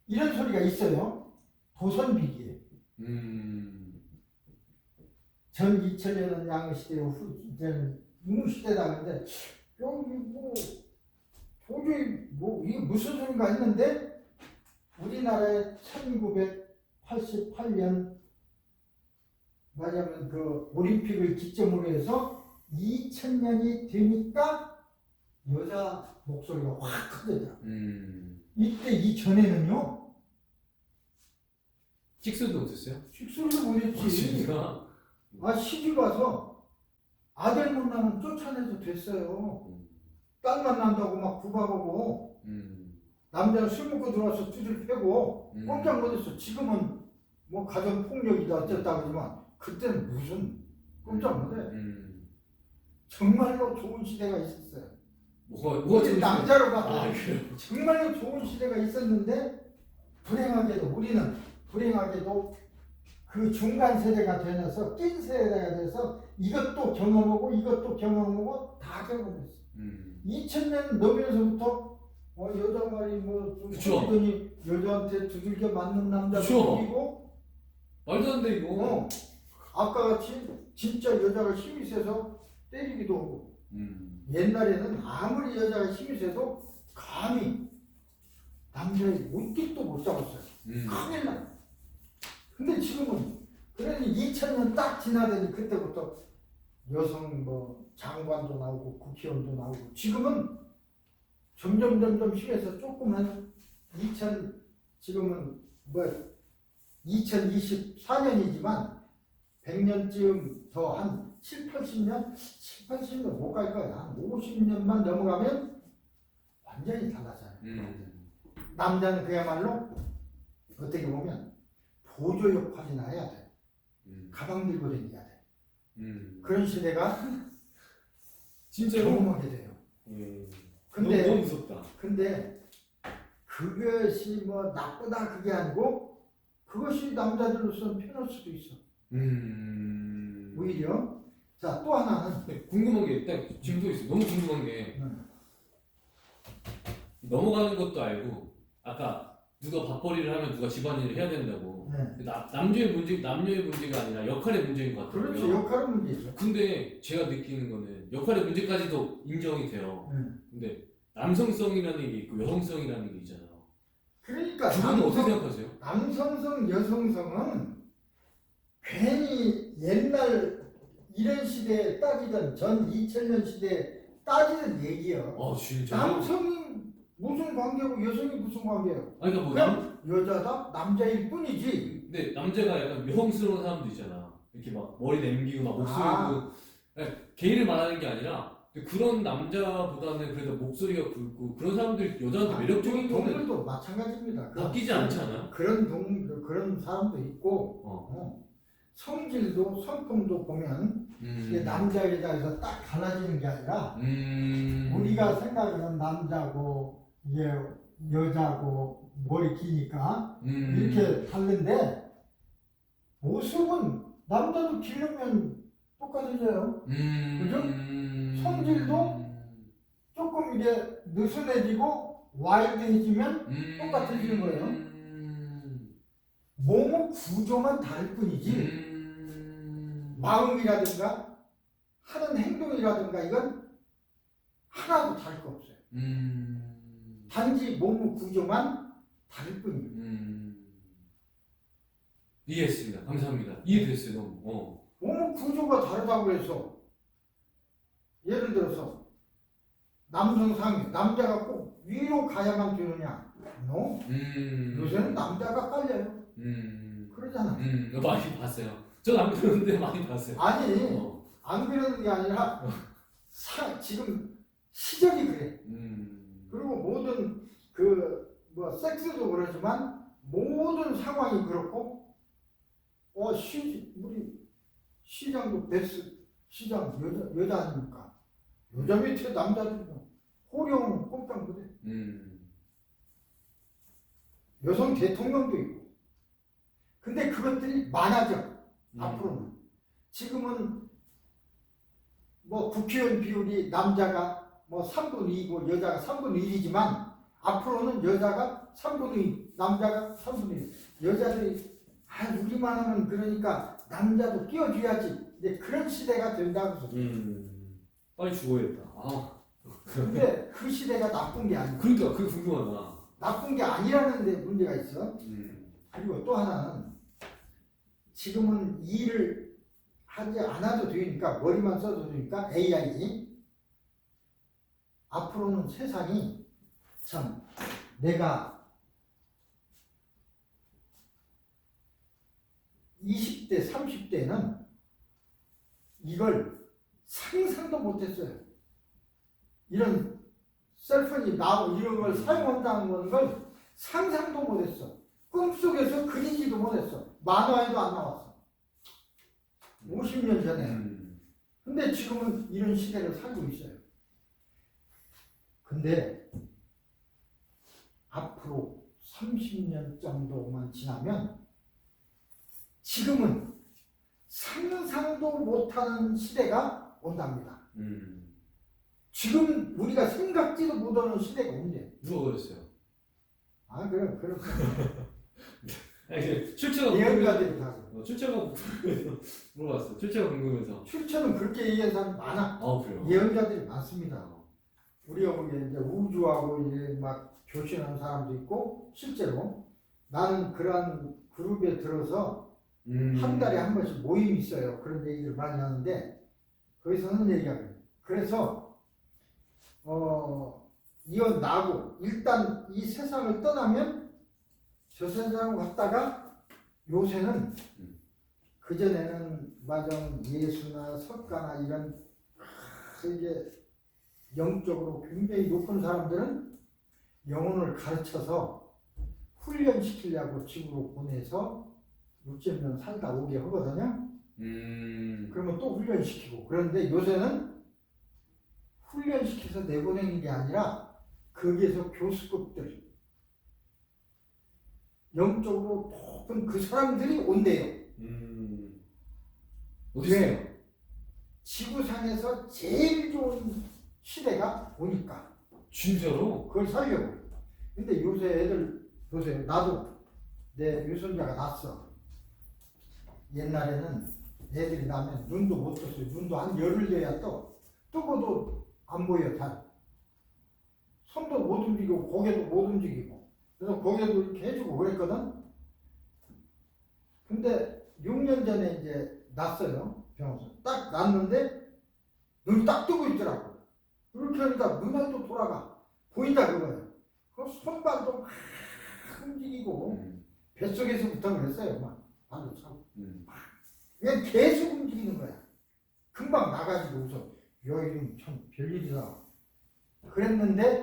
이런 소리가 있어요. 도선비기에. 전 2000년은 양의 시대고 후 이제는 의무 시대다. 근데 여기 도저히 이게 무슨 소리가 했는데 우리나라에 1988년 말하자면 그 올림픽을 기점으로 해서 2000년이 되니까 여자 목소리가 확 커지더라. 이때 이전에는요. 찍소리도 못했어요? 식소리도 못했지. 진짜? 아 시집 와서 아들 못 나면 쫓아내도 됐어요. 딸만 난다고 막 구박하고 남자는 술 먹고 들어와서 두들 패고 꼼짝 못했어. 지금은 뭐 가정 폭력이다 어쨌다 그러지만 그때는 무슨 꼼짝 못해. 정말로 좋은 시대가 있었어요. 뭐가 우리 재밌어요? 남자로 봐도 아, 그래요? 정말로 좋은 시대가 있었는데 불행하게도 우리는 불행하게도 그 중간 세대가 되면서 낀 세대가 돼서 이것도 경험하고 이것도 경험하고 다 경험했어. 2000년 넘으면서부터 여자 말이 뭐좀 그쵸. 그러더니 여자한테 두들겨 맞는 남자도 그쵸. 생기고 말도 안 돼 이거. 아까 같이 진짜 여자가 힘이 세서 때리기도 하고 옛날에는 아무리 여자가 힘이 세도 감히 남자의 옷깃도 못 잡았어요. 큰일 나. 근데 지금은 그러니 2000년 딱 지나더니 그때부터 여성 뭐 장관도 나오고 국회의원도 나오고 지금은 점점 심해서 조금은 지금은 뭐 2024년이지만 100년쯤 더 한 7, 80년? 7, 80년 못 갈 거야. 한 50년만 넘어가면 완전히 달라져요. 남자는 그야말로 어떻게 보면 보조 역할이나 해야 돼. 가방 들고 다녀야 돼. 그런 시대가 진짜로? 경험하게 돼요. 너무, 너무 무섭다. 근데 그것이 뭐 나쁘다 그게 아니고 그것이 남자들로서는 편할 수도 있어. 오히려 자 또 하나는 궁금한 게 딱 지금 또 있어. 너무 궁금한 게 넘어가는 것도 알고 아까 누가 밥벌이를 하면 누가 집안일을 해야 된다고. 네. 남녀의 문제가 아니라 역할의 문제인 것 같아요. 그렇지 역할은 문제죠. 근데 제가 느끼는 거는 역할의 문제까지도 인정이 돼요. 네. 근데 남성성이라는 게 있고 여성성이라는 게 있잖아요. 그러니까 두 분은 어떻게 생각하세요? 남성성 여성성은 괜히 옛날 이런 시대에 따지던 전 2000년 시대에 따지던 얘기예요. 진짜. 남성이 무슨 관계고 여성이 무슨 관계예요? 아니 그러니까 뭐 그냥 여자다 남자일 뿐이지. 근데 남자가 약간 여성스러운 사람도 있잖아. 이렇게 막 머리 남기고 막 목소리도 게이를 말하는 게 아니라 그런 남자보다는 그래도 목소리가 굵고 그런 사람들 여자한테 매력적인 거는 동물도 마찬가지입니다. 바뀌지 않지 않아요? 그런 사람도 있고 성질도 성품도 보면 이게 남자 여자에서 딱 갈라지는 게 아니라 우리가 생각하는 남자고 이게 여자고 머리 기니까 이렇게 다른데 모습은 남자도 기르면 똑같아져요. 그죠? 성질도 조금 이게 느슨해지고 와일드해지면 똑같아지는 거예요. 몸의 구조만 다를 뿐이지 마음이라든가 하는 행동이라든가 이건 하나도 다를 거 없어요. 단지 몸의 구조만 다를 뿐이에요. 이해했습니다. 감사합니다. 이해됐어요. 너무. 몸의 구조가 다르다고 해서 예를 들어서 남성상이 남자가 꼭 위로 가야만 되느냐? No. 요새는 남자가 깔려요. 그러잖아. 많이 봤어요. 전 안 그러는데 많이 봤어요. 아니 안 그러는 게 아니라 지금 시절이 그래. 그리고 모든 뭐 섹스도 그러지만 모든 상황이 그렇고 우리 시장도 베스 시장 여자 아닙니까? 여자 밑에 남자들은 호령 꼼짝 못해. 여성 대통령도 있고. 근데 그것들이 많아져. 앞으로는. 지금은 뭐 국회의원 비율이 남자가 뭐 3분의 2고 여자가 3분의 1이지만 앞으로는 여자가 3분의 2, 남자가 3분의 1. 여자들이 우리만 하면 그러니까 남자도 끼워줘야지. 이제 그런 시대가 된다고. 빨리 죽어야겠다. 근데 그 시대가 나쁜 게 아니야. 그러니까 그게 궁금하다. 나쁜 게 아니라는 데 문제가 있어. 그리고 또 하나는 지금은 일을 하지 않아도 되니까 머리만 써도 되니까 AI 앞으로는 세상이 참 내가 20대, 30대는 이걸 상상도 못했어요. 이런 셀폰이 나오고 이런 걸 사용한다는 걸 상상도 못했어. 꿈속에서 그리지도 못했어. 만화에도 안 나왔어. 50년 전에. 근데 지금은 이런 시대를 살고 있어요. 근데 앞으로 30년 정도만 지나면 지금은 상상도 못하는 시대가 온답니다. 지금 우리가 생각지도 못하는 시대가 온대. 누가 그랬어요? 아, 그럼 아니, 출처가 예언가들이 다 그래. 출처가 궁금해서 물어봤어요. 출처가 궁금해서. 출처는 그렇게 얘기하는 사람 많아. 아 그래요? 예언자들이 많습니다. 우리가 보기에 이제 우주하고 이제 막 교신하는 사람도 있고, 실제로 나는 그러한 그룹에 들어서 한 달에 한 번씩 모임이 있어요. 그런 얘기를 많이 하는데 거기서 하는 얘기가 그래요. 그래서 이어나고 일단 이 세상을 떠나면 저 세상을 갔다가 요새는 그전에는 마정 예수나 석가나 이런 이게 영적으로 굉장히 높은 사람들은 영혼을 가르쳐서 훈련시키려고 지구로 보내서 6년 살다 오게 하거든요. 그러면 또 훈련시키고. 그런데 요새는 훈련시켜서 내보내는 게 아니라 거기에서 교수급들 영적으로 높은 그 사람들이 온대요. 어디서요? 지구상에서 제일 좋은 시대가 오니까. 진짜로? 그걸 살려고. 근데 요새 애들 보세요. 나도 내 유손자가 났어. 옛날에는 애들이 나면 눈도 못 떴어요. 눈도 한 열흘 돼야 뜨고도 안 보여. 잘. 손도 못 움직이고 고개도 못 움직이고. 그래서 고개도 이렇게 해주고 그랬거든. 근데 6년 전에 이제 났어요. 병원에서. 딱 났는데 눈이 딱 뜨고 있더라고. 그렇게 하니까 눈알도 돌아가. 보인다 그거예요. 그 손발도 막 움직이고 뱃속에서부터 그랬어요. 막 발도 차고. 그냥 계속 움직이는 거야. 금방 나가지고 웃어. 야, 이건 참 별일이다. 그랬는데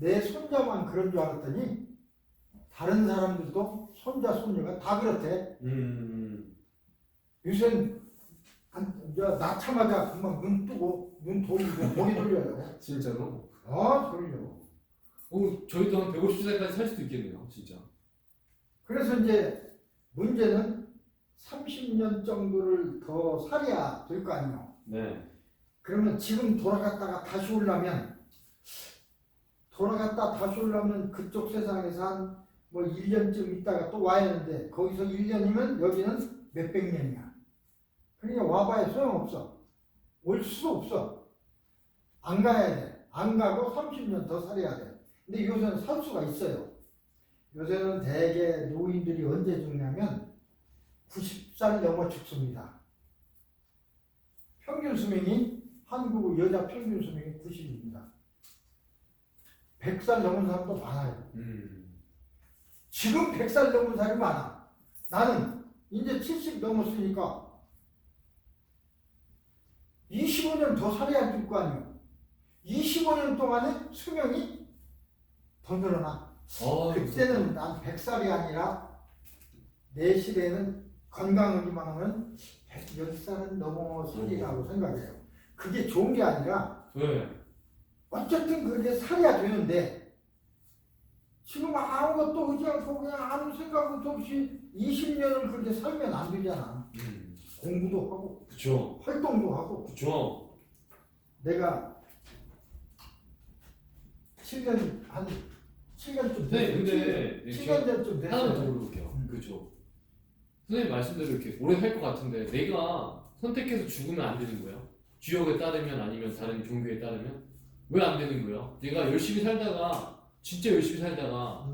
내 손자만 그런 줄 알았더니 다른 사람들도 손자, 손녀가 다 그렇대. 요새는 낳자마자 금방 눈 뜨고 눈 돌리고 머리 돌려요. 진짜로? 아, 돌려. 저희도 한 150살까지 살 수도 있겠네요, 진짜. 그래서 이제 문제는 30년 정도를 더 살아야 될 거 아니에요. 네. 그러면 지금 돌아갔다가 다시 오려면 그쪽 세상에서 한 뭐 1년쯤 있다가 또 와야 하는데 거기서 1년이면 여기는 몇백 년이야. 그러니까 와봐야 소용없어. 올 수도 없어. 안 가야 돼. 안 가고 30년 더 살아야 돼. 근데 요새는 살 수가 있어요. 요새는 대개 노인들이 언제 죽냐면 90살 넘어 죽습니다. 평균 수명이 한국 여자 평균 수명이 90입니다. 100살 넘은 사람도 많아요. 지금 100살 넘은 사람이 많아. 나는 이제 70 넘었으니까 25년 더 살아야 될 거 아니에요. 25년 동안에 수명이 더 늘어나. 그때는 난 100살이 아니라 내 시대에는 건강하기만 하면 110살은 넘어서리라고 생각해요. 그게 좋은 게 아니라 어쨌든 그렇게 살아야 되는데 지금 아무것도 하지 않고 그냥 아무 생각도 없이 20년을 그렇게 살면 안 되잖아. 공부도 하고 그쵸. 활동도 하고. 그쵸. 내가 7년쯤 네, 근데 7년 전쯤 됐어요. 하나만 더 물어볼게요. 그죠. 선생님 말씀대로 이렇게 오래 살 것 같은데 내가 선택해서 죽으면 안 되는 거예요? 주역에 따르면 아니면 다른 종교에 따르면 왜 안 되는 거예요? 내가 열심히 살다가 진짜 열심히 살다가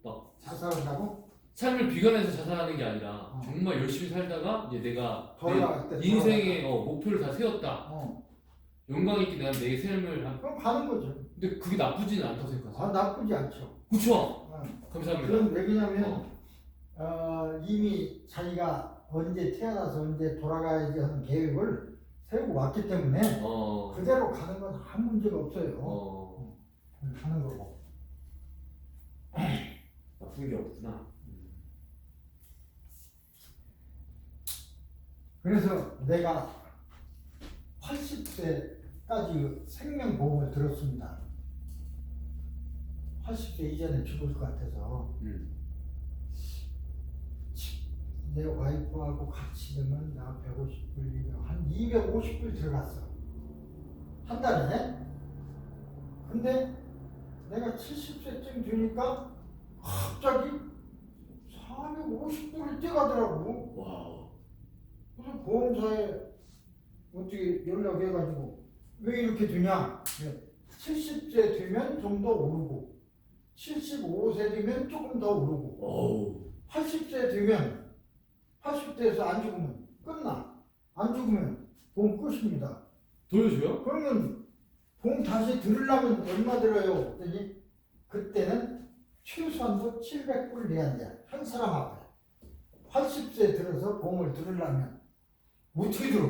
막 자살한다고? 삶을 비관해서 자살하는 게 아니라 정말 열심히 살다가 이제 내가 돌아갈 때 내 인생의 목표를 다 세웠다. 영광 있게 내가 내 삶을 그럼 가는 거죠. 근데 그게 나쁘지는 않다고 생각하세요? 아, 나쁘지 않죠. 그쵸? 어. 감사합니다. 그건 왜냐면 이미 자기가 언제 태어나서 언제 돌아가야지 하는 계획을 세우고 왔기 때문에 그대로 가는 건 아무 문제가 없어요. 가는 거고. 나쁜 게 없구나. 그래서 내가 80세까지 생명보험을 들었습니다. 80세 이전에 죽을 것 같아서 내 와이프하고 같이 되면 나 150불, 한 250불 들어갔어. 한 달에. 근데 내가 70세쯤 되니까 갑자기 450불을 떼가더라고. 와우. 그래서 보험사에 어떻게 연락해가지고 왜 이렇게 되냐? 70세 되면 좀 더 오르고 75세 되면 조금 더 오르고 오우. 80세 되면 80세에서 안 죽으면 끝나. 안 죽으면 보험 끝입니다. 돌려줘요? 그러면 보험 다시 들으려면 얼마 들어요? 그랬더니 그때는 최소한도 700불 내야 돼. 한 사람하고. 80세 들어서 보험을 들으려면 어떻게 들어?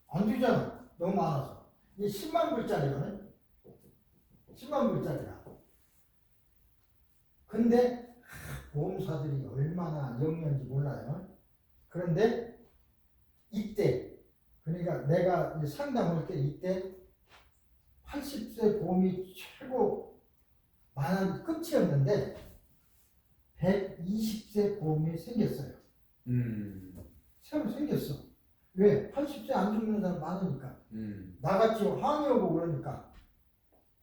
안 되잖아. 너무 많아서. 이게 10만 불짜리거든. 10만 불짜리야. 근데 보험사들이 얼마나 영리한지 몰라요. 그런데 이때, 그러니까 내가 상담할 때 이때 80세 보험이 최고 많은 끝이었는데 120세 보험이 생겼어요. 새로 생겼어. 왜? 80세 안 죽는 사람 많으니까. 나같이 항이 오고 그러니까.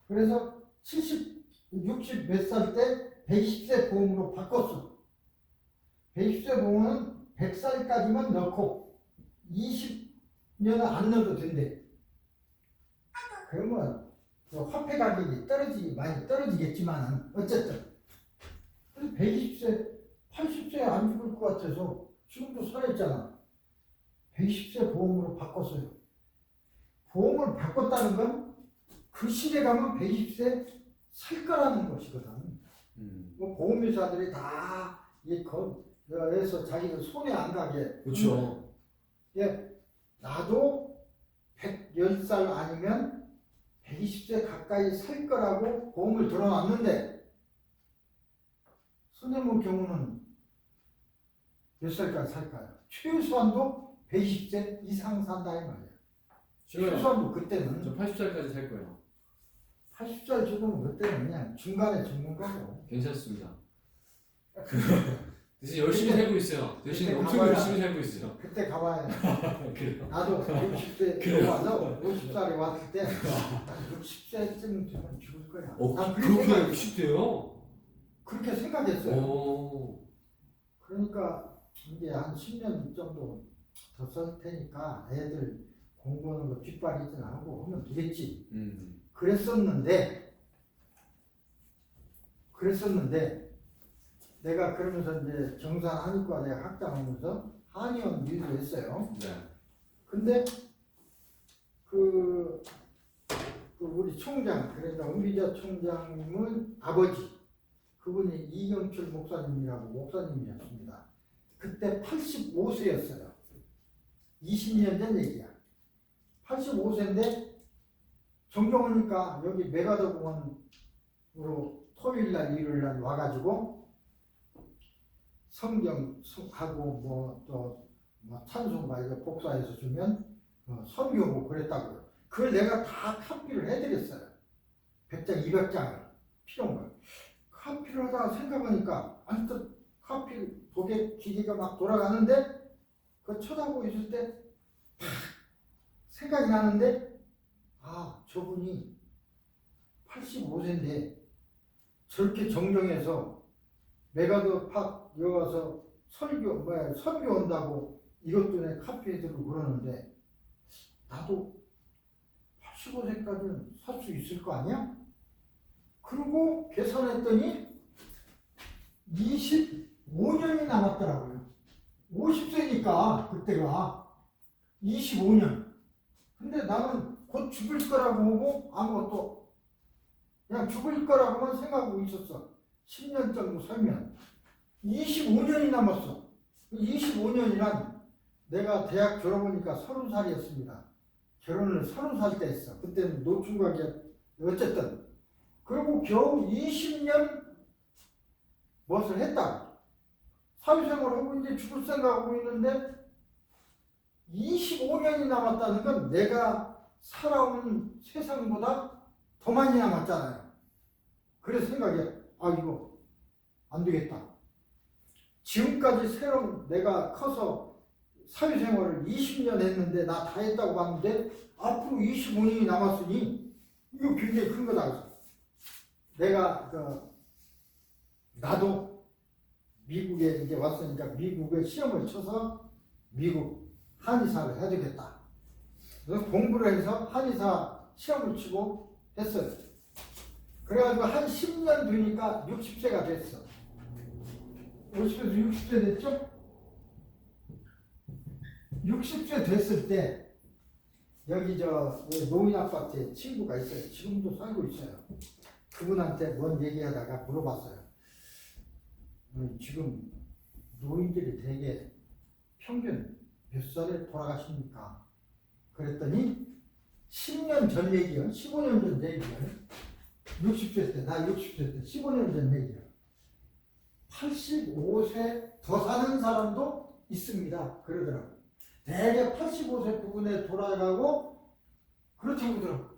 그래서 60 몇 살 때 120세 보험으로 바꿨어. 120세 보험은 100살까지만 넣고 20년은 안 넣어도 된대. 그러면 화폐 가격이 많이 떨어지겠지만 어쨌든 120세, 80세 안 죽을 것 같아서 지금도 살아있잖아. 120세 보험으로 바꿨어요. 보험을 바꿨다는 건 그 시대 가면 120세 살 거라는 것이거든. 뭐 보험회사들이 다 거에서 자기들 손에 안 가게. 그렇죠. 예, 나도 110살 아니면 120세 가까이 살 거라고 보험을 들어놨는데 선생님 경우는 몇 살까지 살까요? 최소한도 120세 이상 산다 이 말이에요. 최소한도 그때는 저 80살까지 살 거예요. 80살 죽으면 그때는 그냥 중간에 죽는 거고. 괜찮습니다. 대신 열심히 살고 있어요. 대신 그때 엄청 가봐야- 열심히 살고 있어요. 그때 가봐야 돼. 그래요. 나도 60세 와서 50살에 왔을 때 60세쯤 되면 죽을 거야. 난 그렇게 60대요? 그렇게 생각했어요. 오. 그러니까 이제 한 10년 정도 더 쓸 테니까 애들 공부하는 거 뒷발이든 하고 하면 되겠지. 그랬었는데 내가 그러면서 이제 정산 한의과 내가 학장하면서 한의원 일도 했어요. 네. 근데 그 우리 총장, 그러니까 은비자 총장님은 아버지, 그분이 이경철 목사님이라고 목사님이셨습니다. 그때 85세였어요. 20년 전 얘기야. 85세인데 정경호니까 여기 메가더 공원으로 토요일날 일요일날 와가지고 성경하고 뭐 찬송가 이거 복사해서 주면 선교하고 그랬다고요. 그걸 내가 다 카피를 해드렸어요. 100장, 200장을 필요한 걸. 카피를 하다가 생각하니까 아직도 카피 도개 기계가 막 돌아가는데 그거 쳐다보고 있을 때 생각이 나는데 저분이 85세인데 저렇게 정정해서 메가더 팍 여와서 선교 온다고 이것도 내 카피해드리고 그러는데 나도 85세까지는 살 수 있을 거 아니야? 그리고 계산했더니 25년이 남았더라고요. 50세니까 그때가 25년. 근데 나는 곧 죽을 거라고 보고 아무것도 그냥 죽을 거라고만 생각하고 있었어. 10년 정도 살면 25년이 남았어. 25년이란 내가 대학 졸업하니까 30살이었습니다. 결혼을 30살 때 했어. 그때는 노총각이 어쨌든 그리고 겨우 20년 무엇을 했다. 사회생활을 하고 이제 죽을 생각하고 있는데 25년이 남았다는 건 내가 살아온 세상보다 더 많이 남았잖아요. 그래서 생각해. 아 이거 안 되겠다. 지금까지 새로운 내가 커서 사회생활을 20년 했는데 나 다 했다고 봤는데 앞으로 25년이 남았으니 이거 굉장히 큰 거다. 내가 나도 미국에 이제 왔으니까 미국에 시험을 쳐서 미국 한의사를 해야 되겠다. 그래서 공부를 해서 한의사 시험을 치고 했어요. 그래가지고 한 10년 뒤니까 60세가 됐어. 50에서 60세 됐죠? 60세 됐을 때 여기 노인 아파트에 친구가 있어요. 지금도 살고 있어요. 그분한테 뭔 얘기하다가 물어봤어요. 지금 노인들이 되게 평균 몇 살에 돌아가십니까? 그랬더니 10년 전 얘기요. 15년 전 얘기요. 60세 때, 나 60세 때 15년 전 얘기요. 85세 더 사는 사람도 있습니다. 그러더라고. 대개 85세 부근에 돌아가고 그렇다고 그러더라고.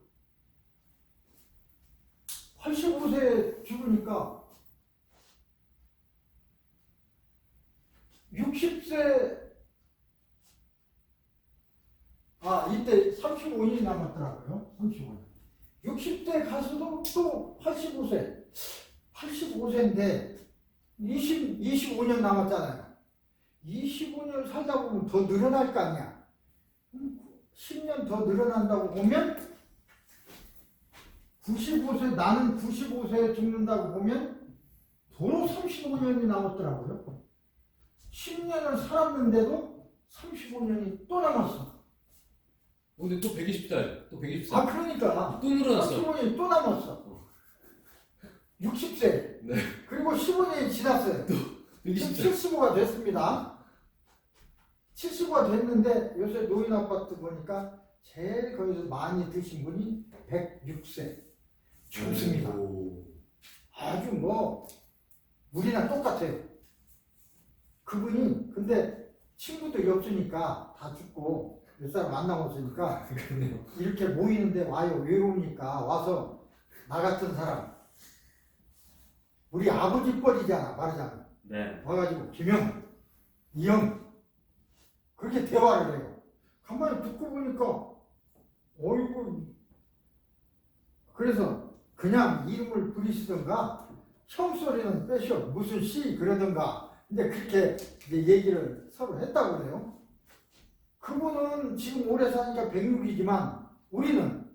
85세 죽으니까 60세 이때 35년이 남았더라고요. 35년. 60대 가서도 또 85세. 85세인데 25년 남았잖아요. 25년 살다 보면 더 늘어날 거 아니야. 10년 더 늘어난다고 보면 95세, 나는 95세에 죽는다고 보면 도로 35년이 남았더라고요. 10년을 살았는데도 35년이 또 남았어. 근데 또 120살, 또 120살. 그러니까 또 늘어났어. 35년이 또 남았어. 60세. 네. 그리고 15년이 지났어요. 120살. 75가 됐습니다. 75가 됐는데 요새 노인 아파트 보니까 제일 거기서 많이 드신 분이 106세. 죽습니다. 아주 우리랑 똑같아요. 그분이 근데 친구들이 없으니까 다 죽고 몇 사람 안 남았으니까 이렇게 모이는데 와요. 외로우니까 와서 나 같은 사람 우리 아버지 뻘이잖아 말하자면. 네. 와가지고 김영, 이영 그렇게 대화를 해요. 가만히 듣고 보니까 어이구 그래서 그냥 이름을 부리시던가 형 소리는 빼셔 무슨 씨 그러던가 근데 그렇게 이제 얘기를 서로 했다고 그래요. 그분은 지금 오래 사니까 106이지만 우리는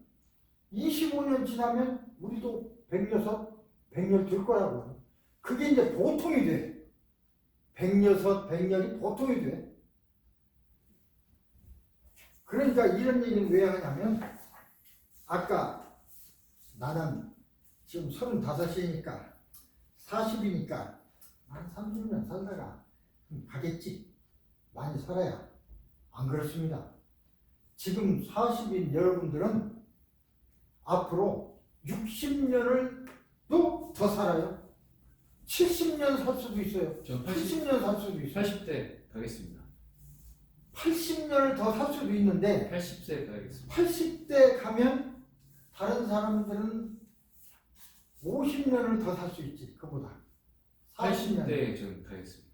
25년 지나면 우리도 106, 100년 될 거라고. 그게 이제 보통이 돼. 106, 100년이 보통이 돼. 그러니까 이런 얘기는 왜 하냐면 아까 나는 지금 35이니까 40이니까 한 30년 살다가 가겠지. 많이 살아야. 안 그렇습니다. 지금 40인 여러분들은 앞으로 60년을 또 더 살아요. 70년 살 수도 있어요. 저 80년 살 수도 있어요. 80대 가겠습니다. 80년을 더 살 수도 있는데 80세 가겠습니다. 80대 가면 다른 사람들은 50년을 더 살 수 있지. 그보다 40년. 80대 전 가겠습니다.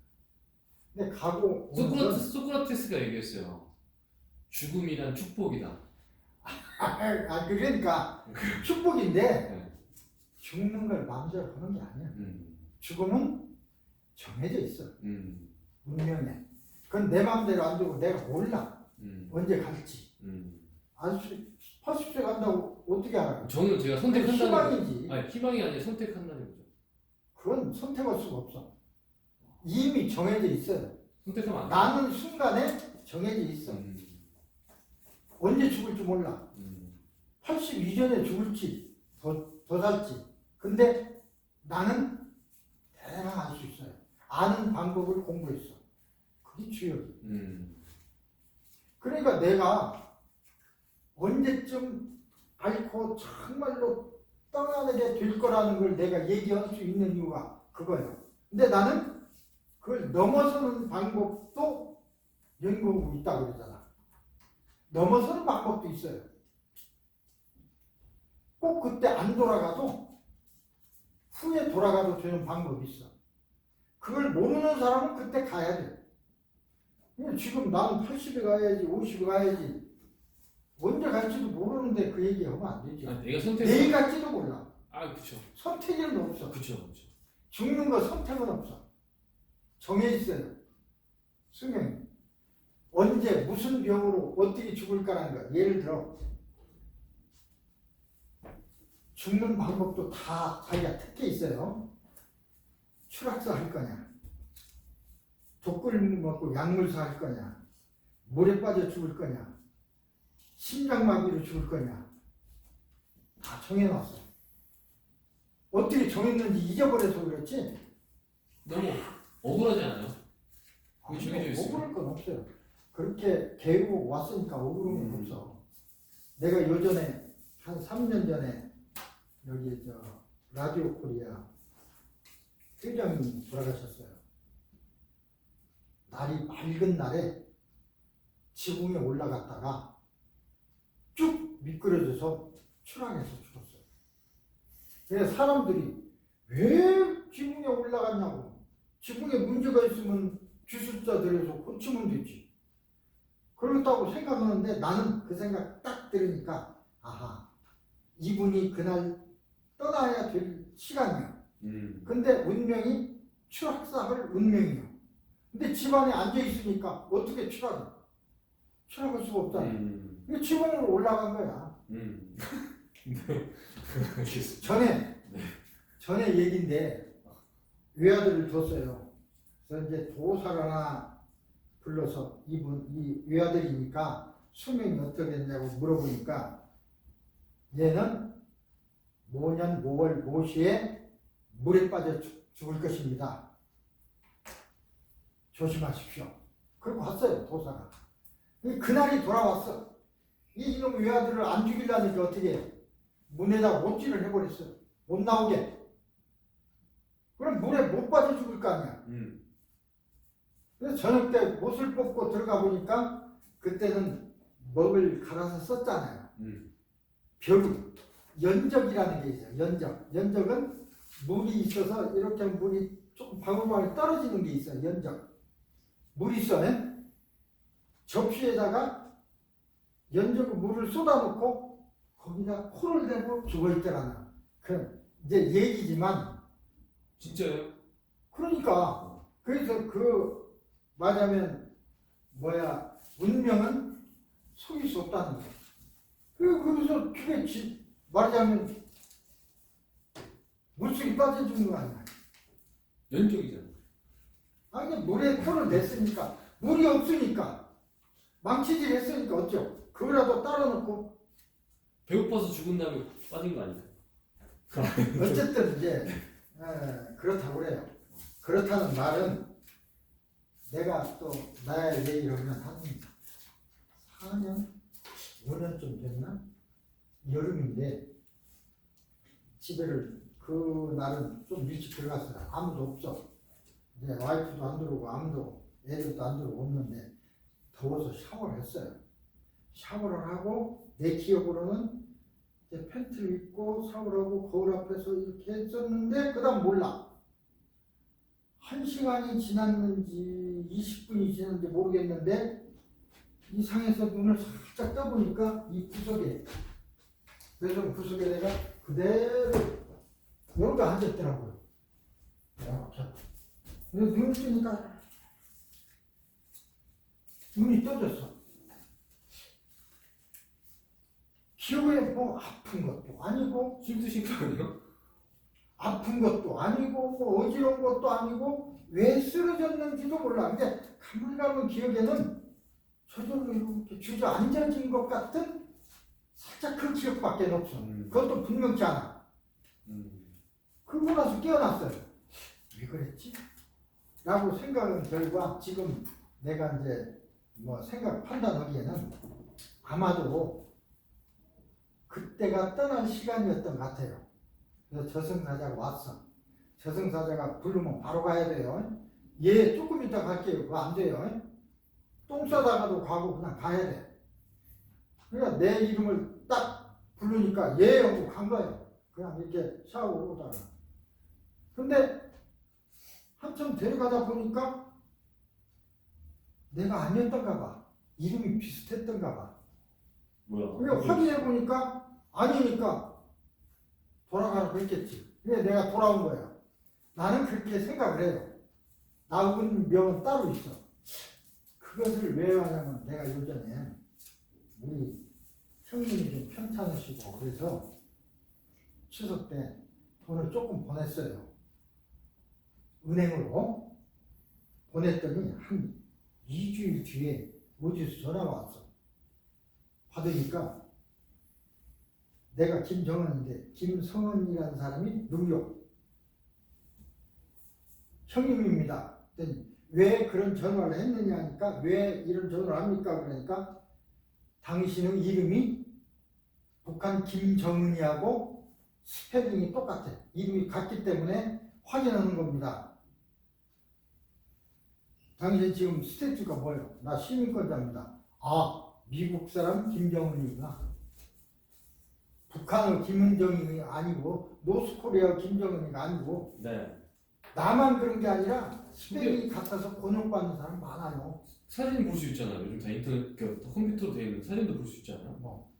근데 가고 오는 건 소크라테스가 얘기했어요. 죽음이란 축복이다. 그러니까 축복인데 네. 죽는 걸 마음대로 하는 게 아니야. 죽음은 정해져 있어. 운명에. 그건 내 마음대로 안 되고 내가 몰라. 언제 갈지. 80세 간다고 어떻게 알아요? 저는 제가 선택한다는 희망이지. 아니 희망이 아니라 선택한다는 거죠. 그건 선택할 수가 없어. 이미 정해져 있어요. 선택하면 안 돼. 나는 순간에 정해져 있어. 언제 죽을지 몰라. 음. 80 이전에 죽을지 더 살지. 근데 나는 대강 알 수 있어요. 아는 방법을 공부했어. 그게 주역이. 그러니까 내가 언제쯤 앓고 정말로 떠나게 될 거라는 걸 내가 얘기할 수 있는 이유가 그거예요. 근데 나는 그걸 넘어서는 방법도 연구하고 있다고 그러잖아. 넘어서는 방법도 있어요. 꼭 그때 안 돌아가도 후에 돌아가도 되는 방법이 있어. 그걸 모르는 사람은 그때 가야 돼. 지금 나는 80에 가야지, 50에 가야지. 언제 갈지도 모르는데 그 얘기하면 안 되지. 아, 내가 선택. 내일 갈지도 몰라. 아, 그쵸. 선택은 없어. 그쵸, 그쵸. 죽는 거 선택은 없어. 정해 있어요. 수명이. 언제 무슨 병으로 어떻게 죽을까라는 거. 예를 들어 죽는 방법도 다 자기가 특혜 있어요. 추락사 할 거냐, 독걸 먹고 약물사 할 거냐, 물에 빠져 죽을 거냐, 심장마비로 죽을 거냐, 다 정해놨어. 어떻게 정했는지 잊어버려서 그렇지. 너무 억울하지 않아요? 그게 정해져 있어요. 억울할 건 없어요. 그렇게 배우고 왔으니까 억울한 건 없어. 내가 요전에 한 3년 전에 여기 라디오 코리아 회장님이 돌아가셨어요. 날이 맑은 날에 지붕에 올라갔다가 쭉 미끄러져서 추락해서 죽었어요. 그래서 사람들이 왜 지붕에 올라갔냐고. 지붕에 문제가 있으면 기술자 들여서 고치면 되지. 그렇다고 생각하는데 나는 그 생각 딱 들으니까 아하, 이분이 그날 떠나야 될 시간이야. 근데 운명이 추락사할 운명이야. 근데 집안에 앉아 있으니까 어떻게 추락해? 추락할 수가 없잖아. 이게 지붕으로 올라간 거야. 전에 얘기인데 외아들을 뒀어요. 그래서 이제 도사를 하나 불러서 이 외아들이니까 수명이 어떻게 됐냐고 물어보니까 얘는 모년 모월 모시에 물에 빠져 죽을 것입니다. 조심하십시오. 그러고 왔어요, 도사가. 그날이 돌아왔어. 이놈 외아들을 안 죽이려니까 어떻게 해? 문에다 못질을 해버렸어요. 못 나오게. 그럼 물에 못 빠져 죽을 거 아니야. 그래서 저녁 때 못을 뽑고 들어가 보니까 그때는 먹을 갈아서 썼잖아요. 벼룩, 연적이라는 게 있어요. 연적은 물이 있어서 이렇게 물이 조금 방울방울 떨어지는 게 있어요. 연적. 물이 있어. 접시에다가 연적 물을 쏟아놓고 거기다 코를 대고 죽어있더라나. 그 이제 얘기지만 진짜요? 그러니까 그래서 말하자면 운명은 속일 수 없다는 거예요. 그래서 그게 말하자면 물속에 빠져 죽는 거 아니야. 연적이잖아. 아니 물에 코를 냈으니까 물이 없으니까 망치질 했으니까 어쩌? 그거라도 따라 놓고 배고파서 죽은 다음에 빠진 거 아니에요? 어쨌든 이제 그렇다고 그래요. 그렇다는 말은 내가 또 나의 얘기를 하면 한 4년, 5년쯤 됐나? 여름인데 집에를 그날은 좀 일찍 들어갔어요. 아무도 없어. 이제 와이프도 안 들어오고 아무도 애들도 안 들어오고 없는데 더워서 샤워를 했어요. 샤워를 하고 내 기억으로는 이제 팬티를 입고 샤워를 하고 거울 앞에서 이렇게 했었는데 그 다음 몰라. 1시간이 지났는지 20분이 지났는지 모르겠는데 이상해서 눈을 살짝 떠보니까 이 구석에, 그래서 구석에 내가 그대로 여기 앉았더라고요. 이렇게. 그래서 눈을 뜨니까 눈이 떠졌어. 기억에 뭐 아픈 것도 아니고 힘드신 거 아니에요? 아픈 것도 아니고 뭐 어지러운 것도 아니고 왜 쓰러졌는지도 몰라. 근데 가물가물 기억에는 저절로 이렇게 주저앉아진 것 같은 살짝 그 기억밖에 없어. 음. 그것도 분명치 않아. 그러고 나서 깨어났어요. 왜 그랬지? 라고 생각한 결과 지금 내가 이제 뭐 생각 판단하기에는 아마도 그때가 떠날 시간이었던 것 같아요. 그래서 저승사자가 왔어. 저승사자가 부르면 바로 가야 돼요. 얘 조금 이따 갈게요. 그거 안 돼요. 똥 싸다가도 가고 그냥 가야 돼. 그러니까 내 이름을 딱 부르니까 얘 하고 간 거예요. 그냥 이렇게 샤워를 오다가. 근데 한참 데려가다 보니까 내가 아니었던가 봐. 이름이 비슷했던가 봐. 뭐야? 그러니까 확인해 보니까 아니니까 돌아가라고 했겠지. 그래 내가 돌아온 거야. 나는 그렇게 생각을 해요. 나온 명은 따로 있어. 그것을 왜 하냐면 내가 요전에 우리 형님이 좀 편찮으시고 그래서 추석 때 돈을 조금 보냈어요. 은행으로 보냈더니 한 2주일 뒤에 어디서 전화가 왔어. 받으니까 내가 김정은인데 김성은이라는 사람이 뉴욕 형님입니다. 그랬더니 왜 그런 전화를 했느냐 하니까 왜 이런 전화를 합니까? 그러니까 당신의 이름이 북한 김정은이하고 스펠링이 똑같아. 이름이 같기 때문에 확인하는 겁니다. 당신 지금 스태투가 뭐예요? 나 시민권자입니다. 아, 미국 사람 김정은이구나. 북한의 김은정이 아니고 노스코리아 김정은이가 아니고 네. 나만 그런 게 아니라 스펠링이 같아서 곤욕받는 사람 많아요. 사진 볼 수 있잖아요. 요즘 다 인터넷 컴퓨터로 되어 있는 사진도 볼 수 있잖아요. 뭐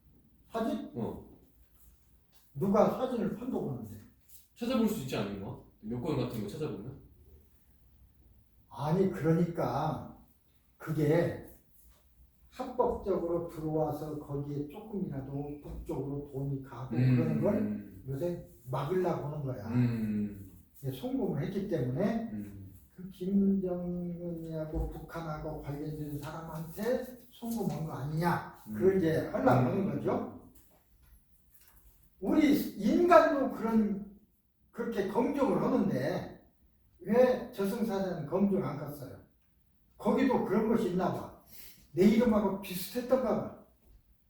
사진? 어. 누가 사진을 판도 보는데? 찾아볼 수 있지 않은가? 여권 같은 거 찾아보면? 아니 그러니까 그게 합법적으로 들어와서 거기에 조금이라도 북쪽으로 돈이 가고 그러는 걸 요새 막으려고 하는 거야. 송금을 했기 때문에 그 김정은이하고 북한하고 관련된 사람한테 송금한 거 아니냐. 그걸 이제 하려고 하는 거죠. 우리 인간도 그렇게 검증을 하는데 왜 저승사자는 검증 안 갔어요? 거기도 그런 것이 있나 봐. 내 이름하고 비슷했던가 봐.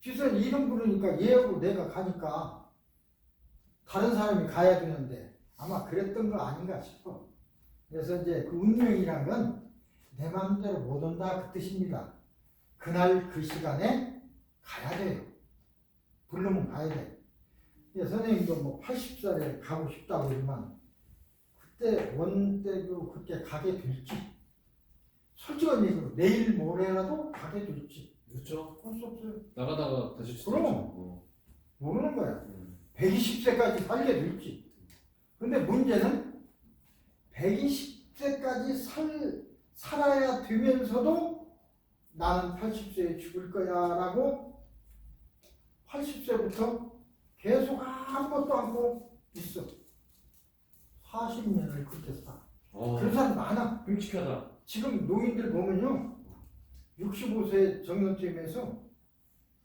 비슷한 이름 부르니까 얘하고 내가 가니까 다른 사람이 가야 되는데 아마 그랬던 거 아닌가 싶어. 그래서 이제 그 운명이란 건 내 마음대로 못 온다 그 뜻입니다. 그날 그 시간에 가야 돼요. 부르면 가야 돼. 선생님도 뭐 80살에 가고 싶다고 그러지만 그때 원대로 그렇게 가게 될지 솔직한 얘기로 내일 모레라도 가게 될지 그렇죠. 할 수 없어요. 나가다가 다시 수도 그럼. 있죠. 모르는 거야. 120세까지 살게 될지. 근데 문제는 120세까지 살아야 되면서도 나는 80세에 죽을 거야 라고 80세부터 계속 아무것도 않고 있어. 40년을 그렇게 살아. 그런 사람 많아. 끔찍하다. 지금 노인들 보면요. 65세 정년쯤에서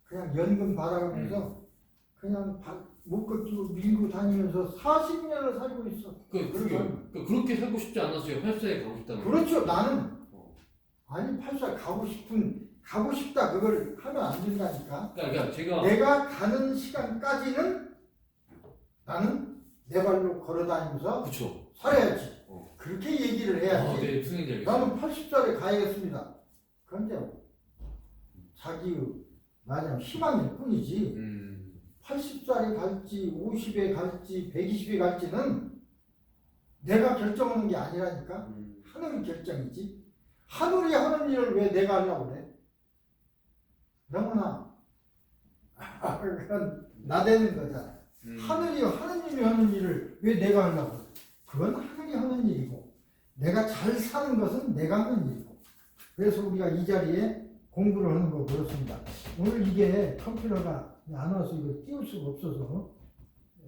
그냥 연금 받아가면서 그냥 목걸이로 밀고 다니면서 40년을 살고 있어. 그렇게 살고 싶지 않았어요. 80세에 가고 싶다는 거. 그렇죠. 나는 아니 80살 가고 싶다 그걸 하면 안 된다니까. 그러니까 제가 내가 가는 시간까지는 나는 내 발로 걸어다니면서 그렇죠. 살아야지. 그렇게 얘기를 해야지. 네, 무슨 얘기인지 알겠어요. 나는 80살에 가야겠습니다. 그런데 자기의 마냥 희망일 뿐이지 80살에 갈지 50에 갈지 120에 갈지는 내가 결정하는 게 아니라니까. 하늘이 결정이지. 하늘이 하는 일을 왜 내가 하려고 그래? 너무나 그건 나대는 거잖아. 하늘이 하느님이 하는 일을 왜 내가 하려고 그래? 그건 하늘이 하는 일이고 내가 잘 사는 것은 내가 하는 일이고. 그래서 우리가 이 자리에 공부를 하는 거 그렇습니다. 오늘 이게 컴퓨터가 안 와서 이거 띄울 수가 없어서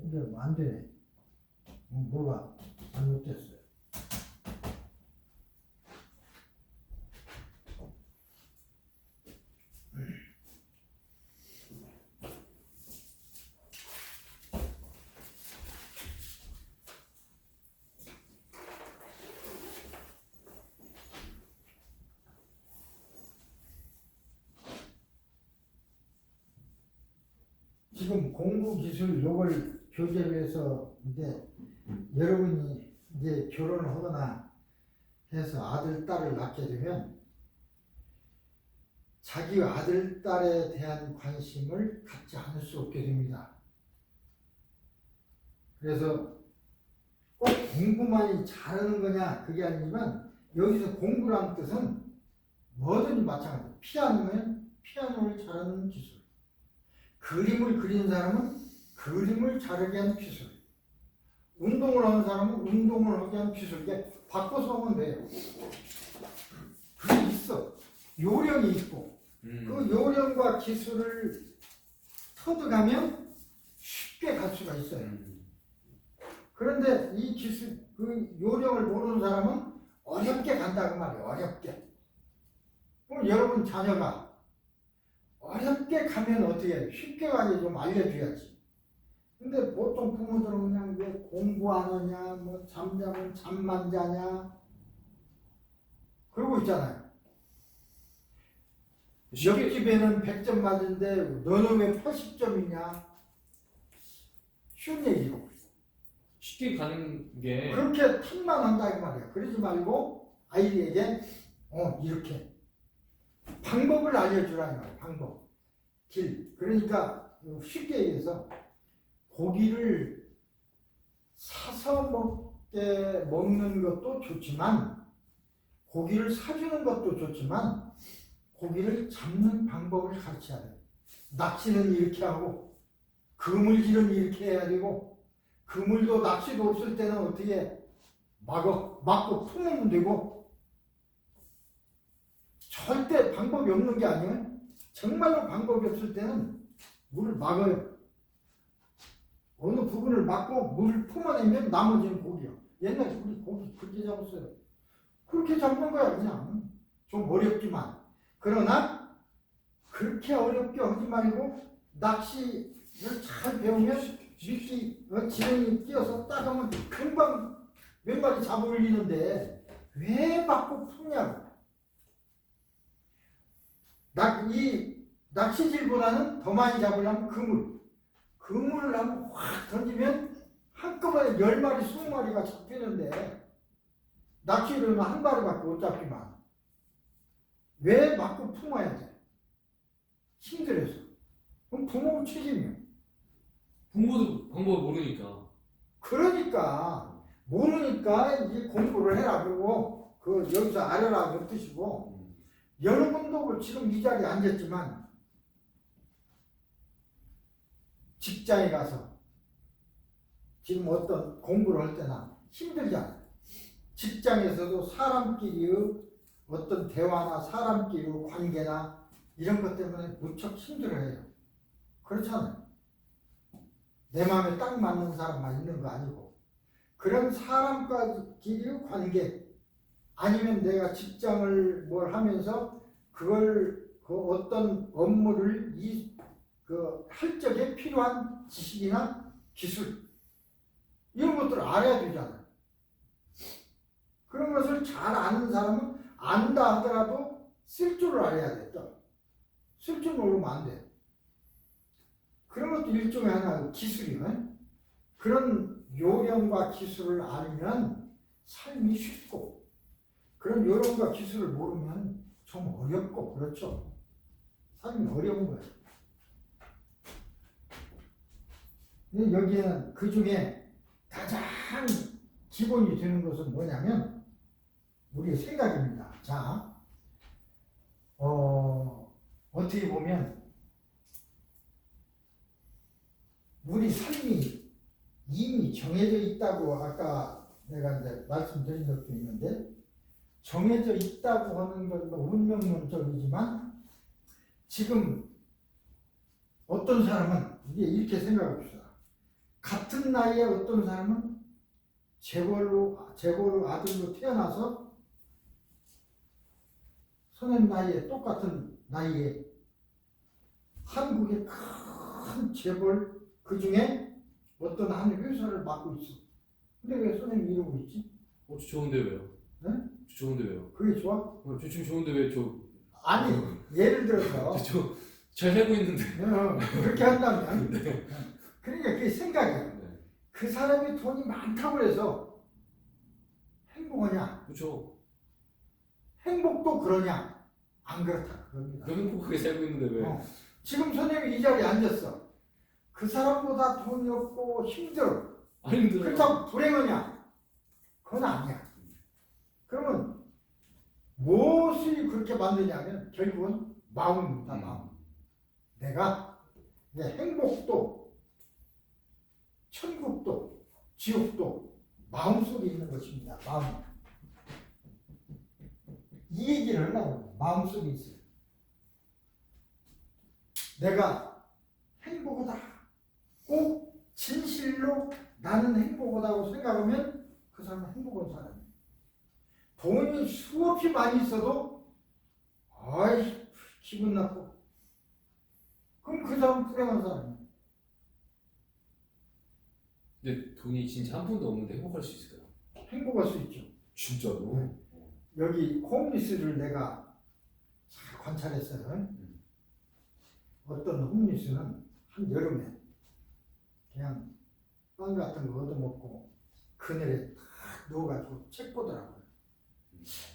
이게 안 되네. 뭐가 잘못됐어요. 공부 기술 요걸 교재로 해서 이제 여러분이 이제 결혼을 하거나 해서 아들, 딸을 낳게 되면 자기 아들, 딸에 대한 관심을 갖지 않을 수 없게 됩니다. 그래서 꼭 공부만이 잘하는 거냐 그게 아니지만 여기서 공부라는 뜻은 뭐든지 마찬가지예요. 피아노면 피아노를 잘하는 기술, 그림을 그리는 사람은 그림을 잘하게 하는 기술, 운동을 하는 사람은 운동을 하게 하는 기술. 이게 바꿔서 하면 돼요. 그게 있어. 요령이 있고 그 요령과 기술을 터득하면 쉽게 갈 수가 있어요. 그런데 이 기술, 그 요령을 모르는 사람은 어렵게 간다고 말이에요. 어렵게. 그럼 여러분 자녀가 어렵게 가면 어떻게 해요? 쉽게 가게 좀 알려줘야지. 근데 보통 부모들은 그냥 왜 공부 안 하냐, 뭐 잠자면 잠만 자냐, 그러고 있잖아요. 옆집에는 100점 맞은데 너는 왜 80점이냐? 쉬운 얘기고. 쉽게 가는 게 그렇게 탓만 한다 이 말이야. 그러지 말고 아이에게 이렇게 방법을 알려주라 이 말이야. 방법, 길. 그러니까 쉽게 얘기해서 고기를 사서 먹는 것도 좋지만 고기를 사주는 것도 좋지만 고기를 잡는 방법을 가르쳐야 돼. 낚시는 이렇게 하고 그물질은 이렇게 해야 되고 그물도 낚시도 없을 때는 어떻게 막고 품으면 되고 절대 방법이 없는 게 아니에요. 정말로 방법이 없을 때는 물을 막아요. 어느 부분을 막고 물을 품어내면 나머지는 고기요. 옛날에 우리 고기 그렇게 잡았어요. 그렇게 잡는 거야 그냥. 좀 어렵지만. 그러나 그렇게 어렵게 하지 말고 낚시를 잘 배우면 미끼 지렁이 끼어서 딱 하면 금방 몇 마리 잡아 올리는데 왜 막고 푸냐고. 이 낚시질보다는 더 많이 잡으려면 그물을 한번 확 던지면 한꺼번에 10마리, 20마리가 잡히는데 낚시로는 한 마리밖에 못 잡지만 왜 막고 품어야 돼? 힘들어서. 그럼 부모 책임이야. 부모도 방법을 모르니까. 그러니까 모르니까 이제 공부를 해라 그러고 여기서 알아라 그 뜻이고 여러분도 지금 이 자리에 앉았지만 직장에 가서 지금 어떤 공부를 할 때나 힘들잖아요. 직장에서도 사람끼리의 어떤 대화나 사람끼리의 관계나 이런 것 때문에 무척 힘들어해요. 그렇잖아요. 내 마음에 딱 맞는 사람만 있는 거 아니고 그런 사람끼리의 관계 아니면 내가 직장을 뭘 하면서 그 어떤 업무를 할 적에 필요한 지식이나 기술 이런 것들을 알아야 되잖아요. 그런 것을 잘 아는 사람은 안다 하더라도 쓸 줄을 알아야 돼. 또 쓸 줄 모르면 안 돼. 그런 것도 일종의 하나의 기술이네. 그런 요령과 기술을 알면 삶이 쉽고 그런 요령과 기술을 모르면 좀 어렵고 그렇죠. 삶이 어려운 거예요. 근데 여기에는 그 중에 가장 기본이 되는 것은 뭐냐면 우리의 생각입니다. 자, 어떻게 보면 우리 삶이 이미 정해져 있다고 아까 내가 이제 말씀드린 적도 있는데 정해져 있다고 하는 건 운명론적이지만 지금 어떤 사람은 이게 이렇게 생각합시다. 같은 나이에 어떤 사람은 재벌로 아들로 태어나서 소년 나이에 똑같은 나이에 한국의 큰 재벌 그 중에 어떤 한 회사를 맡고 있어. 근데 왜 선생님이 이러고 있지? 저 좋은데 왜요? 네? 저 좋은데 왜요? 그게 좋아? 저 지금 좋은데 왜 저? 아니 예를 들어서 잘 살고 있는데. 그렇게 한다면 네. 그러니까 그게 생각이야. 네. 그 사람이 돈이 많다고 해서 행복하냐? 그렇죠. 행복도 그러냐? 안 그렇다 그겁니다. 너 행복하게 살고 있는데 왜? 지금 선생님이 이 자리에 앉았어. 그 사람보다 돈이 없고 힘들어. 안 힘들어요. 그렇다고 불행하냐? 그건 아니야. 그러면 무엇이 그렇게 만드냐면 결국은 마음입니다. 마음. 내가 내 행복도 천국도 지옥도 마음속에 있는 것입니다. 마음. 이 얘기를 하려고 마음속에 있어요. 내가 행복하다. 꼭 진실로 나는 행복하다고 생각하면 그 사람은 행복한 사람이에요. 돈이 수없이 많이 있어도 아이 기분 나쁘고 그럼 그 사람은 불행한 사람이에요. 근데 돈이 진짜 한 푼도 없는데 행복할 수 있을까요? 행복할 수 있죠. 진짜로? 여기 홈리스를 내가 잘 관찰했어요. 어떤 홈리스는 한여름에 그냥 빵 같은 거 얻어먹고 그늘에 딱 누워가지고 책 보더라고요.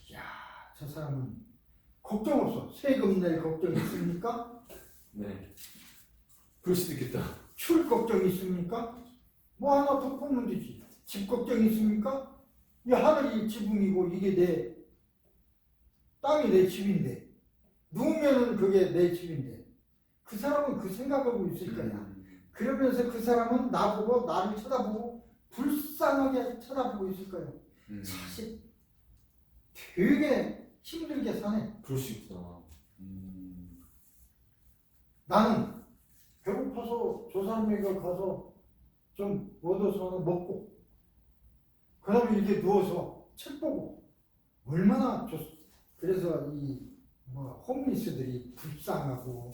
이야, 저 사람은 걱정 없어. 세금 낼 걱정 있습니까? 네. 그럴 수도 있겠다. 출 걱정 있습니까? 뭐 하나 더 뽑으면 되지. 집 걱정 있습니까? 이 하늘이 지붕이고 이게 내 땅이 내 집인데 누우면은 그게 내 집인데 그 사람은 그 생각하고 있을 거야. 그러면서 그 사람은 나보고 나를 쳐다보고 불쌍하게 쳐다보고 있을 거예요. 사실 되게 힘들게 사네. 그럴 수 있구나. 나는 배고파서 저 사람에게 가서 좀 얻어서 하나 먹고 그 다음에 이렇게 누워서 책 보고 얼마나 좋. 그래서 이 뭐 홈리스들이 불쌍하고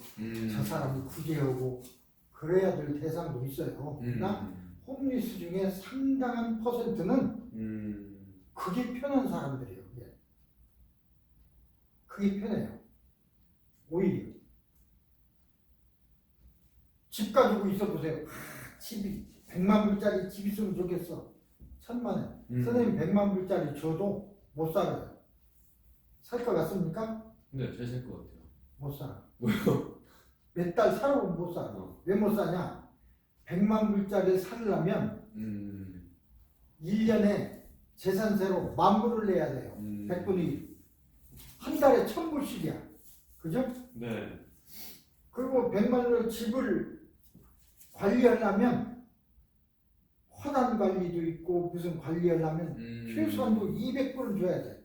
저 사람이 구제하고 그래야 될 대상도 있어요. 그러나 홈리스 중에 상당한 퍼센트는 그게 편한 사람들이에요. 그게 편해요. 오히려 집 가지고 있어 보세요. 집이 100만 불짜리 집 있으면 좋겠어. 1000만 원. 선생님 100만 불짜리 줘도 못 살아요. 살 것 같습니까? 네, 잘 살 것 같아요. 못 살아. 왜요? 몇 달 살아보면 못 살아. 왜 못 사냐? 100만 불짜리 살려면 1년에 재산세로 10,000불을 내야 돼요. 100분의 1. 한 달에 1,000불씩이야. 그죠? 네. 그리고 100만원의 집을 관리하려면 화단 관리도 있고 무슨 관리하려면 최소한도 200불은 줘야 돼.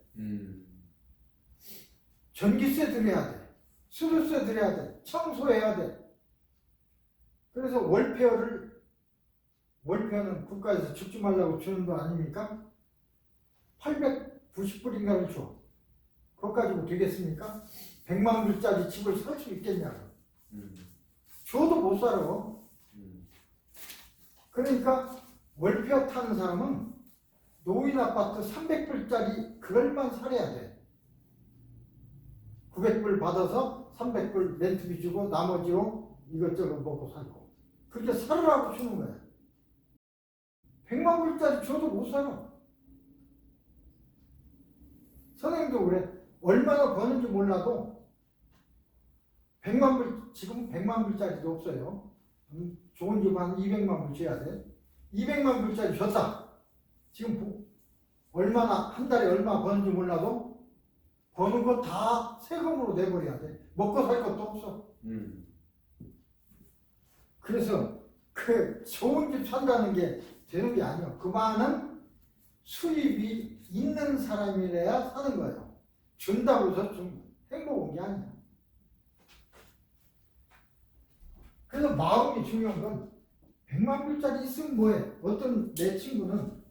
전기세 들여야 돼. 수도세 들여야 돼. 청소해야 돼. 그래서 월페어는 국가에서 죽지 말라고 주는 거 아닙니까? 890불인가를 줘. 그것 가지고 되겠습니까? 100만 불짜리 집을 살 수 있겠냐고. 줘도 못 살아. 그러니까 월페어 타는 사람은 노인 아파트 300불짜리 그걸만 살아야 돼. 900불 받아서 300불 렌트비 주고 나머지로 이것저것 먹고 살고. 그렇게 살으라고 주는 거야. 100만 불짜리 줘도 못 살아. 선생님도 그래. 얼마나 버는지 몰라도 100만 불, 지금 100만 불짜리도 없어요. 좋은 집 한 200만 불 줘야 돼. 200만 불짜리 줬다. 지금 얼마나, 한 달에 얼마 버는지 몰라도 버는 거 다 세금으로 내버려야 돼. 먹고 살 것도 없어. 그래서 그 좋은 집 산다는 게 되는 게 아니야. 그 많은 수입이 있는 사람이래야 사는 거예요. 준다고 해서 좀 행복한 게 아니야. 그래서 마음이 중요한 건 100만 불짜리 있으면 뭐해? 어떤 내 친구는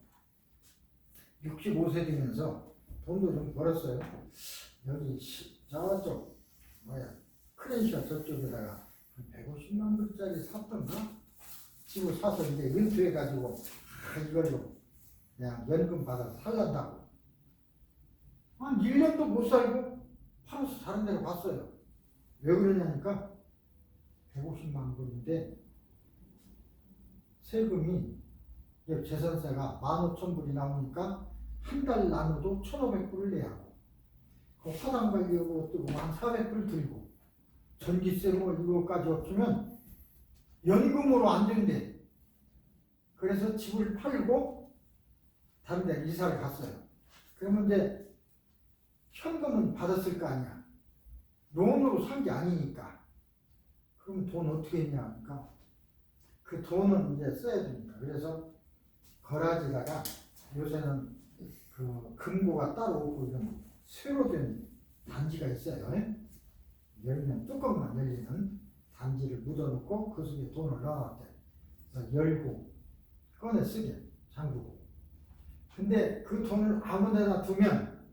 65세 되면서 돈도 좀 벌었어요. 여기 저쪽 크렌시아 저쪽에다가 150만 불짜리 샀던가? 집을 사서 이제 은퇴해가지고 이걸로 그냥 연금 받아서 살란다고. 한 1년도 못 살고 팔아서 다른 데로 갔어요. 왜 그러냐니까 150만 불인데 세금이 재산세가 15,000불이 나오니까 한 달 나눠도 1,500불을 내야 하고 그 화단 관리하고 뜨고 한 400불 들고 전기세 뭐 이거까지 없으면 연금으로 안 된대. 그래서 집을 팔고 다른 데 이사를 갔어요. 그러면 이제 현금은 받았을 거 아니야. 론으로 산 게 아니니까. 그럼 돈 어떻게 했냐 하니까 그 돈은 이제 써야 됩니다. 그래서 거라지다가 요새는 그 금고가 따로 없고 이런 쇠로 된 단지가 있어요. 열면 뚜껑만 열리는 단지를 묻어놓고 그 속에 돈을 넣어놨대. 그래서 열고 꺼내 쓰게 잠그고. 근데 그 돈을 아무데나 두면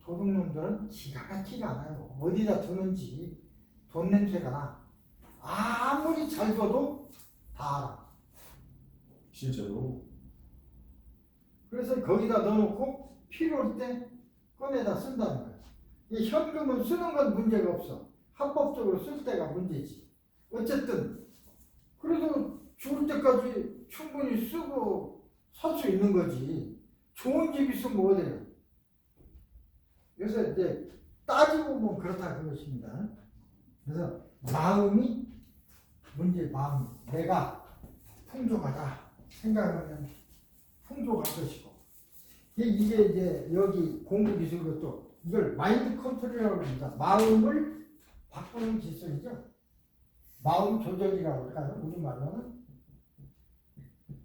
도둑놈들은 기가 막히지 않아요. 어디다 두는지 돈 냄새가 나. 아무리 잘 둬도 다 알아. 진짜로? 그래서 거기다 넣어놓고 필요할 때 꺼내다 쓴다는 거예요. 이 현금은 쓰는 건 문제가 없어. 합법적으로 쓸 때가 문제지. 어쨌든 그래도 죽을 때까지 충분히 쓰고 살 수 있는 거지. 좋은 집 있으면 어디요? 그래서 이제 따지고 보면 그렇다 그것입니다. 그래서 마음이 문제, 마음. 내가 풍족하다 생각하면 풍족할 것이고, 이게 이제 여기 공부 기술로 또 이걸 마인드 컨트롤이라고 합니다. 마음을 바꾸는 기술이죠. 마음 조절이라고 할까요? 우리말로는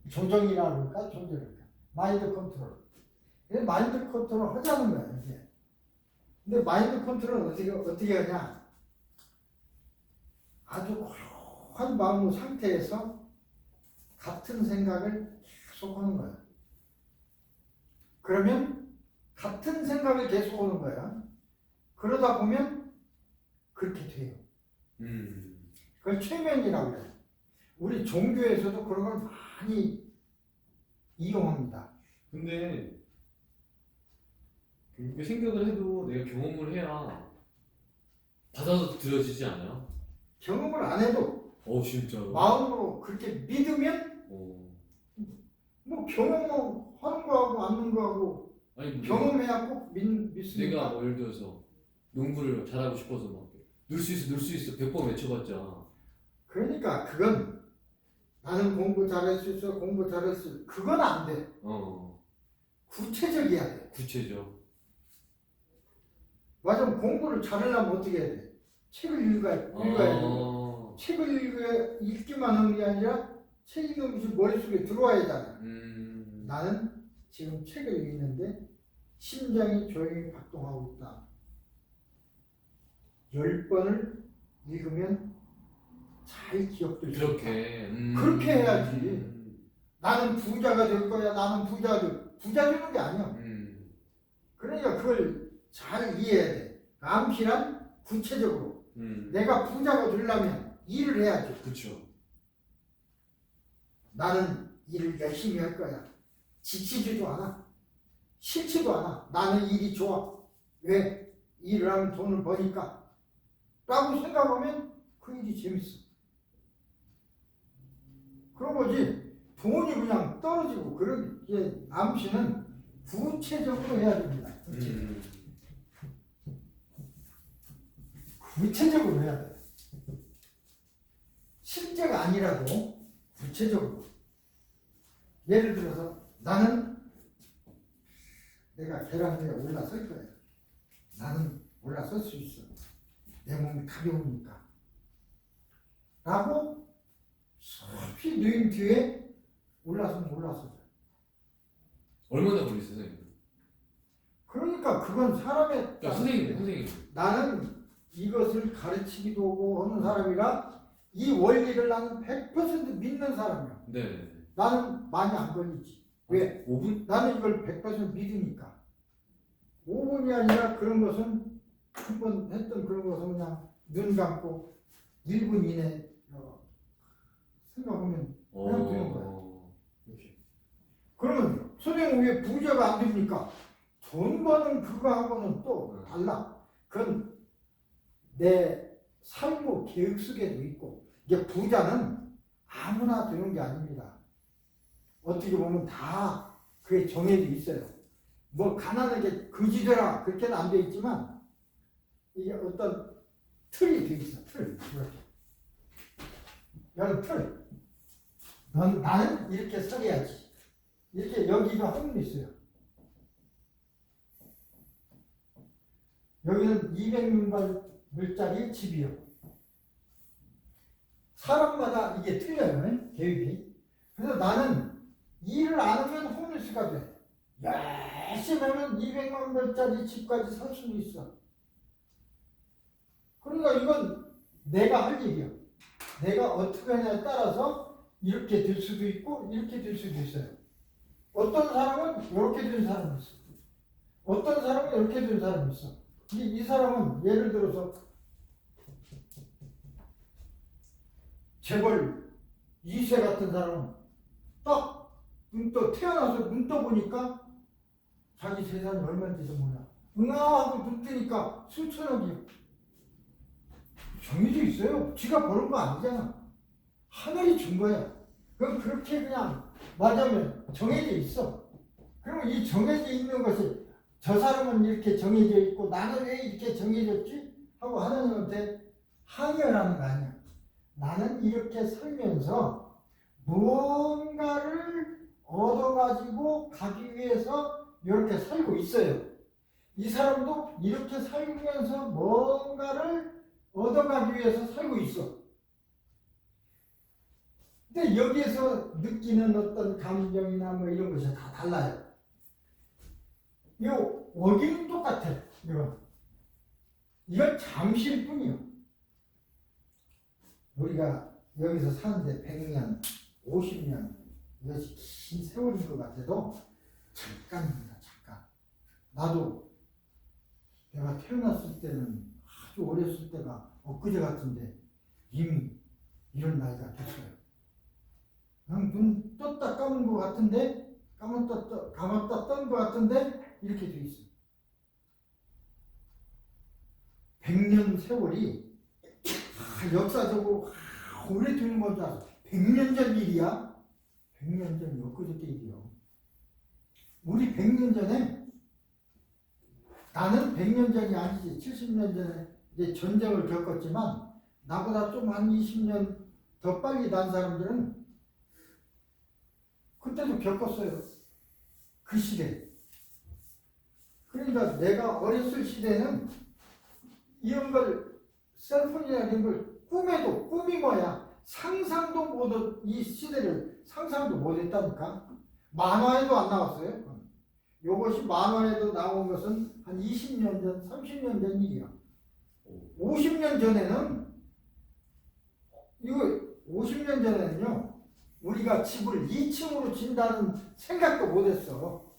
조정이라고 할까? 조절일까? 마인드 컨트롤. 근데 마인드 컨트롤 하자는 거야 이게. 근데 마인드 컨트롤은 어떻게 하냐? 아주 고요한 마음 상태에서 같은 생각을 계속 하는 거야. 그러면 같은 생각을 계속 하는 거야. 그러다 보면 그렇게 돼요. 그걸 최면이라고 해요. 우리 종교에서도 그런 걸 많이 이용합니다. 근데 그렇게 생각을 해도 내가 경험을 해야 받아들여지지 않아요? 경험을 안 해도 진짜로? 마음으로 그렇게 믿으면 뭐 경험하는 거하고 않는 거하고 아니 경험해야 꼭 믿습니다. 내가 뭐 예를 들어서 농구를 잘하고 싶어서 막 넣을 수 있어 100번 외쳐봤자 그러니까 그건 나는 공부 잘할 수 있어, 공부 잘할 수 있어. 그건 안 돼. 구체적이어야 돼. 구체적. 맞아. 공부를 잘하려면 어떻게 해야 돼? 책을 읽어야 돼. 책을 읽기만 하는 게 아니라 책 읽는 것이 머릿속에 들어와야 되잖아. 나는 지금 책을 읽는데 심장이 조용히 박동하고 있다. 10번을 읽으면 잘 기억될 수 있다. 그렇게 해야지. 나는 부자가 될 거야. 나는 부자 되는 게 아니야. 그러니까 그걸 잘 이해해야 돼. 암시란 구체적으로 내가 부자가 되려면 일을 해야지. 그렇죠. 나는 일을 열심히 할 거야. 지치지도 않아. 싫지도 않아. 나는 일이 좋아. 왜? 일을 하면 돈을 버니까. 라고 생각하면 그 일이 재밌어. 그런 거지. 돈이 그냥 떨어지고 그런 게 암시는 구체적으로 해야 됩니다. 구체적으로 해야 돼. 실제가 아니라도 구체적으로. 예를 들어서 나는 내가 계단 위에 올라설 거야. 나는 올라설 수 있어. 내 몸이 가벼우니까. 라고 깊이 누인 뒤에 올라서죠. 얼마나 걸리세요, 선생님? 그러니까 그건 사람의 선생님. 나는 이것을 가르치기도 하고 하는 사람이라 이 원리를 나는 100% 믿는 사람이야. 네. 나는 많이 안 걸리지. 왜? 5분? 나는 이걸 100% 믿으니까. 5분이 아니라 그런 것은 한 번 했던 그런 것은 그냥 눈 감고 1분 이내 생각하면 그냥 되는 거야. 그러면 선생님 왜 부자가 안 됩니까? 돈 버는 그거하고는 또 달라. 그건 내 삶의 계획 속에도 있고, 이게 부자는 아무나 되는 게 아닙니다. 어떻게 보면 다 그게 정해져 있어요. 뭐 가난하게 거지되라 그렇게는 안 돼 있지만 이게 어떤 틀이 돼 있어. 틀 이렇게 이런 틀. 나는 이렇게 살아야지. 이렇게 여기가 한문 있어요. 여기는 200물짜리 집이요. 사람마다 이게 틀려요. 계획이. 그래서 나는 일을 안 하면 홈리스가 돼. 열심히 하면 200만 불짜리 집까지 살 수도 있어. 그러니까 이건 내가 할 일이야. 내가 어떻게 하냐에 따라서 이렇게 될 수도 있고 이렇게 될 수도 있어요. 어떤 사람은 이렇게 된 사람이 있어. 어떤 사람은 이렇게 된 사람이 있어. 이 사람은 예를 들어서 재벌 2세 같은 사람은 딱 눈 떠 태어나서 눈 떠보니까 자기 재산이 얼마인지도 몰라. 응아하고 눈 뜨니까 수천억이요. 정해져 있어요. 지가 버는 거 아니잖아. 하늘이 준 거야. 그럼 그렇게 그냥 맞으면 정해져 있어. 그러면 이 정해져 있는 것이 저 사람은 이렇게 정해져 있고 나는 왜 이렇게 정해졌지? 하고 하나님한테 항의하는 거 아니야. 나는 이렇게 살면서 무언가를 얻어가지고 가기 위해서 이렇게 살고 있어요. 이 사람도 이렇게 살면서 뭔가를 얻어가기 위해서 살고 있어. 근데 여기에서 느끼는 어떤 감정이나 뭐 이런 것이 다 달라요. 이 원기는 똑같아. 이건 잠시일 뿐이요. 우리가 여기서 사는데 100년, 50년 이것이 긴 세월인 것 같아도 잠깐입니다. 잠깐. 나도 내가 태어났을 때는 아주 어렸을 때가 엊그제 같은데 이미 이런 나이가 됐어요. 그냥 눈 떴다 감은 것 같은데 감았다 뜬 것 같은데 이렇게 돼 있어요. 100년 세월이 역사적으로 오래 되는 건줄 알았어. 100년 전 일이야? 100년 전 엊그저께 일이요. 우리 100년 전에 나는 100년 전이 아니지 70년 전에 이제 전쟁을 겪었지만 나보다 좀 한 20년 더 빨리 난 사람들은 그때도 겪었어요. 그 시대. 그러니까 내가 어렸을 시대는 이런 걸 셀폰이나 이런 걸 꿈이 뭐야? 상상도 못한 이 시대를 상상도 못했다니까. 만화에도 안 나왔어요. 이것이 만화에도 나온 것은 한 20년 전, 30년 전 일이야. 50년 전에는 이거 50년 전에는요. 우리가 집을 2층으로 진다는 생각도 못했어.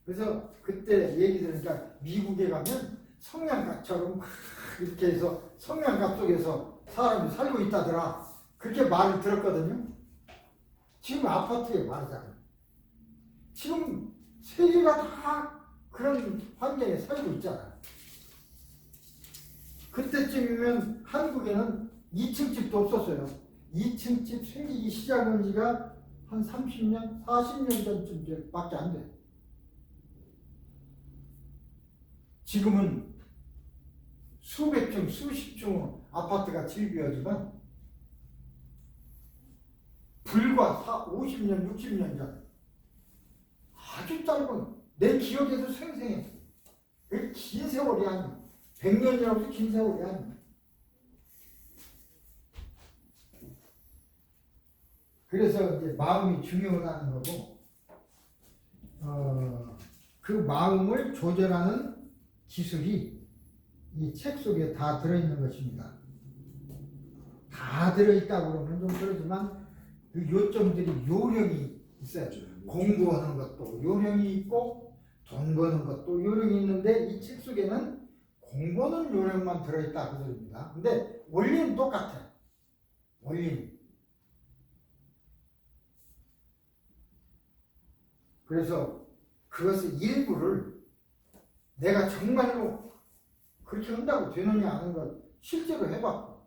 그래서 그때 얘기 들으니까 미국에 가면 성냥갑처럼 막 이렇게 해서 성냥갑 속에서 사람이 살고 있다더라. 그렇게 말을 들었거든요. 지금 아파트에 말이잖아요. 지금 세계가 다 그런 환경에 살고 있잖아요. 그때쯤이면 한국에는 2층 집도 없었어요. 2층 집 생기기 시작한 지가 한 30년, 40년 전쯤 밖에 안 돼. 지금은 수백 층, 수십 층 아파트가 질비하지만 불과 50년, 60년 전 아주 짧은 내 기억에도 생생해. 그 긴 세월이 아니야. 100년이라고 긴 세월이 아니야. 그래서 이제 마음이 중요하다는 거고, 그 마음을 조절하는 기술이 이 책 속에 다 들어있는 것입니다. 다 들어있다고 그러면 좀 그러지만 그 요점들이 요령이 있어요. 공부하는 것도 요령이 있고 돈 버는 것도 요령이 있는데 이 책 속에는 공부하는 요령만 들어있다 그 소리입니다. 근데 원리는 똑같아요. 원리는. 그래서 그것의 일부를 내가 정말로 그렇게 한다고 되느냐 하는 것 실제로 해봤고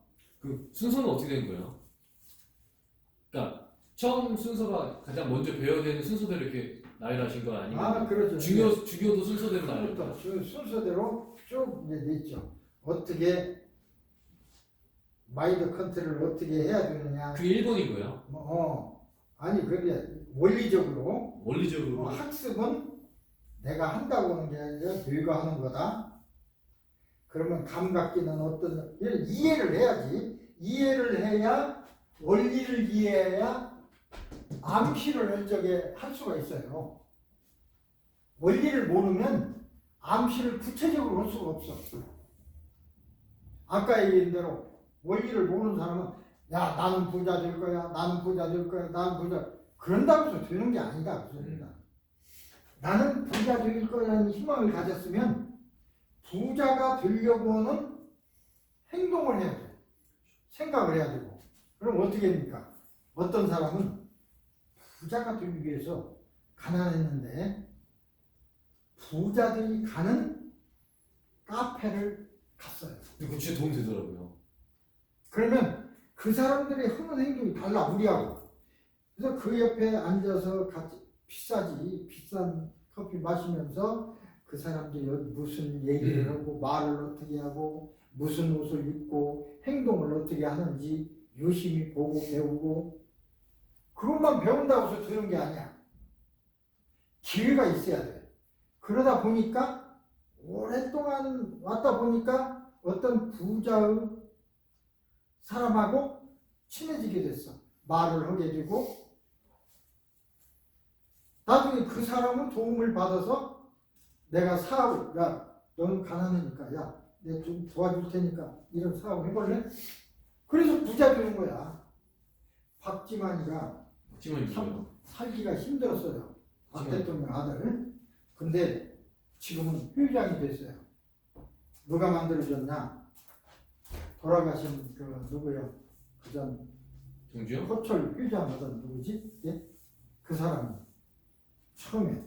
그 순서는 어떻게 된 거예요? 그러니까 처음 순서가 가장 먼저 배워야 되는 순서대로 이렇게 나열을 하신 거 아니면 그렇죠. 주교도 순서대로 나열을 그것도 순서대로 쭉 이제 돼 있죠. 어떻게 마인드 컨트롤을 어떻게 해야 되느냐. 그게 1번인 거예요? 아니 그게 원리적으로 원리적으로 학습은 내가 한다고 하는 게 아니라 너희가 하는 거다. 그러면 감각기는 어떤 이해를 해야지. 이해를 해야 원리를 이해해야 암시를 저게 할 수가 있어요. 원리를 모르면 암시를 구체적으로 할 수가 없어. 아까 얘기한 대로 원리를 모르는 사람은 야 나는 부자 될 거야, 나는 부자 될 거야, 나는 부자 그런다고 해서 되는 게 아니다. 나는 부자 될 거라는 희망을 가졌으면 부자가 되려고 하는 행동을 해야 돼. 생각을 해야 되고. 그럼 어떻게 됩니까? 어떤 사람은 부자가 되기 위해서 가난했는데 부자들이 가는 카페를 갔어요. 그거 진짜 도움 되더라고요. 그러면 그 사람들이 하는 행동이 달라 우리하고. 그래서 그 옆에 앉아서 같이 비싼 커피 마시면서 그 사람들이 무슨 얘기를 하고 말을 어떻게 하고 무슨 옷을 입고 행동을 어떻게 하는지 유심히 보고 배우고 그것만 배운다고 해서 되는 게 아니야. 기회가 있어야 돼. 그러다 보니까 오랫동안 왔다 보니까 어떤 부자의 사람하고 친해지게 됐어. 말을 하게 되고 나중에 그 사람은 도움을 받아서 내가 사업을 야 너는 가난하니까 야 내가 좀 도와줄 테니까 이런 사업 해볼래? 그래서 부자 되는 거야. 박지만이가 참 살기가 힘들었어요. 박 대통령 아들. 근데 지금은 회장이 됐어요. 누가 만들어줬냐? 돌아가신 그 누구요? 그전 정주영? 호철 회장 하던 누구지? 예? 그 사람이 처음에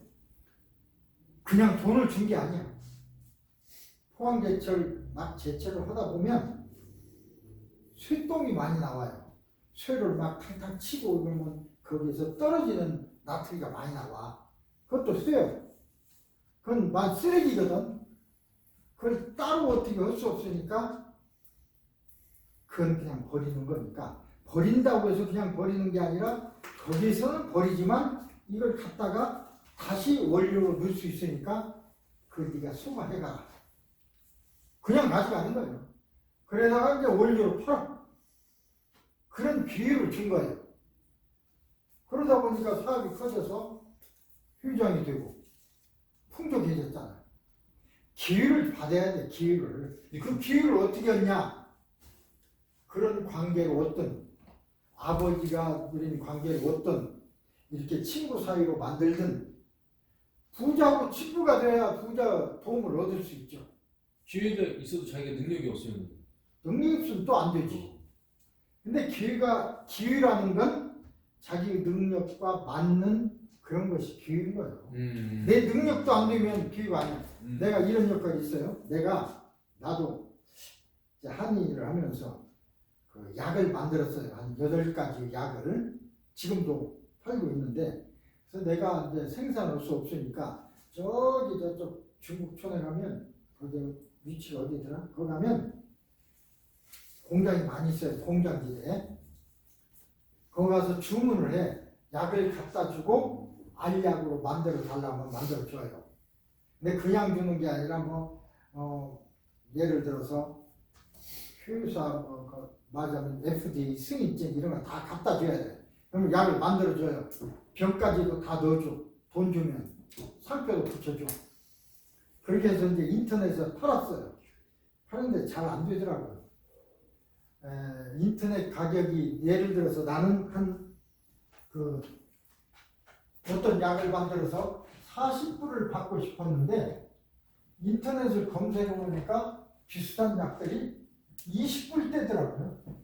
그냥 돈을 준 게 아니야. 포항제철 막 제철을 하다 보면 쇠똥이 많이 나와요. 쇠를 막 탕탕 치고 그러면 거기서 떨어지는 나트리가 많이 나와. 그것도 쇠요. 그건 막 쓰레기거든. 그걸 따로 어떻게 할 수 없으니까 그건 그냥 버리는 거니까 버린다고 해서 그냥 버리는 게 아니라 거기서는 버리지만 이걸 갖다가 다시 원료로 넣을 수 있으니까 그걸 네가 수거해가라. 그냥 가져가는 거예요. 그러다가 이제 원료로 팔아. 그런 기회를 준 거예요. 그러다 보니까 사업이 커져서 회장이 되고 풍족해졌잖아요. 기회를 받아야 돼. 기회를. 그 기회를 어떻게 했냐? 그런 관계를 어떤 아버지가 그린 관계를 어떤 이렇게 친구 사이로 만들든 부자하고 친구가 돼야 부자 도움을 얻을 수 있죠. 기회가 있어도 자기가 능력이 없으면 능력이 없으면 또 안 되지. 근데 기회라는 건 자기 능력과 맞는 그런 것이 기회인 거예요. 내 능력도 안 되면 기회가 아니야. 내가 이런 역할이 있어요. 나도 이제 한의를 하면서 그 약을 만들었어요. 한 8가지 약을 지금도 팔고 있는데 그래서 내가 이제 생산할 수 없으니까 저쪽 중국촌에 가면 거기 위치가 어디더라? 거기 가면 공장이 많이 있어요. 공장지대에. 거기 가서 주문을 해. 약을 갖다 주고 알약으로 만들어 달라면 만들어 줘요. 근데 그냥 주는 게 아니라 예를 들어서 효유사 말하자면 FDA 승인증 이런 거 다 갖다 줘야 돼. 그러면 약을 만들어 줘요. 병까지도 다 넣어줘. 돈 주면 상표도 붙여줘. 그렇게 해서 이제 인터넷에서 팔았어요. 파는데 잘 안 되더라고요. 인터넷 가격이 예를 들어서 나는 어떤 약을 만들어서 40불을 받고 싶었는데 인터넷을 검색해 보니까 비슷한 약들이 20불대더라고요.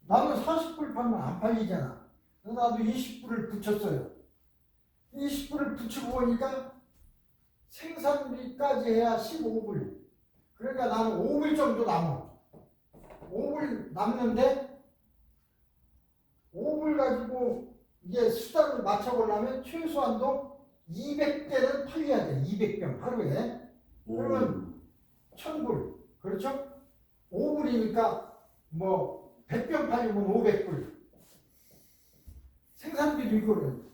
나는 40불 팔면 안 팔리잖아. 그래서 나도 20불을 붙였어요. 20불을 붙이고 보니까 생산비까지 해야 15불. 그러니까 나는 5불 정도 남아. 5불 남는데 5불 가지고 이제 수당을 맞춰보려면 최소한도 200대는 팔려야 돼. 200병 하루에. 그러면 1000불. 그렇죠? 5불이니까 뭐 100병 팔리면 500불. 생산비도 있거든.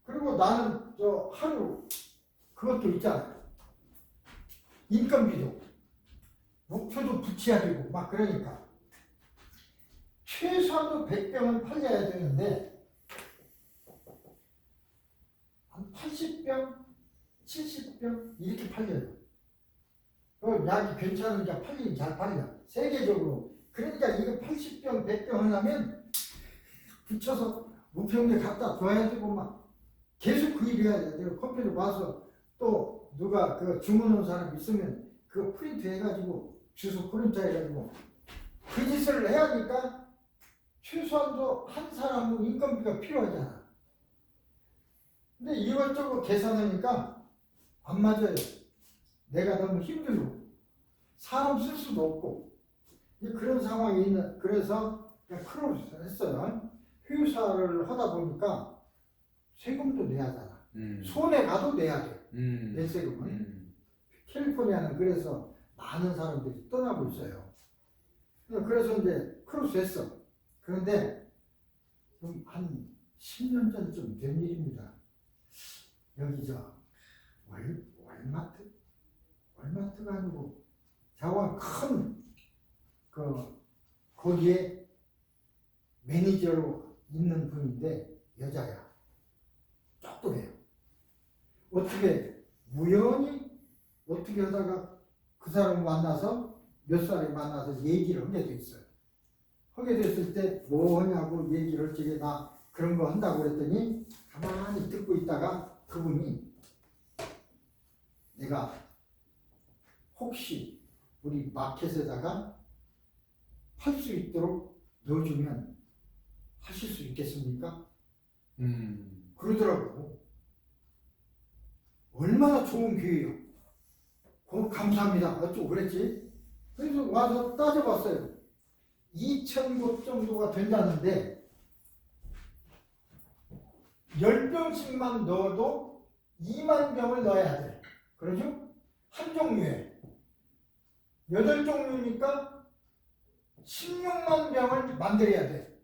그리고 나는 저 하루 그것도 있잖아. 인건비도. 목표도 붙여야 되고 막 그러니까. 최소한도 100병은 팔려야 되는데 한 80병, 70병 이렇게 팔려요. 약이 괜찮으니까 팔리긴 잘 팔려. 세계적으로. 그러니까 이거 80병, 100병 하려면 붙여서 우평에 갖다 둬야 되고 막 계속 그 일 해야 돼. 내가 커피를 와서 또 누가 그 주문 온 사람 있으면 그거 프린트 해가지고 주소 프린트 해가지고 그 짓을 해야 하니까 최소한도 한 사람은 인건비가 필요하잖아. 근데 이것저것 계산하니까 안 맞아요. 내가 너무 힘들고 사람 쓸 수도 없고 그런 상황이 있는. 그래서 그냥 크로스를 했어요. 회사를 하다 보니까 세금도 내야 하잖아. 손해 가도 내야 돼. 내 세금은. 캘리포니아는 그래서 많은 사람들이 떠나고 있어요. 그래서 이제 크로스 했어. 그런데 좀 한 10년 전쯤 된 일입니다. 여기 저 월마트가 아니고 자원 큰 거기에 매니저로 있는 분인데 여자야. 똑똑해요. 어떻게 우연히 어떻게 하다가 그 사람을 만나서 몇 살에 만나서 얘기를 하게 됐어요. 하게 됐을 때 뭐 하냐고 얘기를 저게 나 그런 거 한다고 그랬더니 가만히 듣고 있다가 그분이 내가 혹시 우리 마켓에다가 팔 수 있도록 넣어주면 하실 수 있겠습니까? 그러더라고. 얼마나 좋은 기회요. 감사합니다. 어쩌고 그랬지. 그래서 와서 따져봤어요. 2000곳 정도가 된다는데 10병씩만 넣어도 2만 병을 넣어야 돼. 그러죠? 한 종류에 8종류니까 16만 병을 만들어야 돼.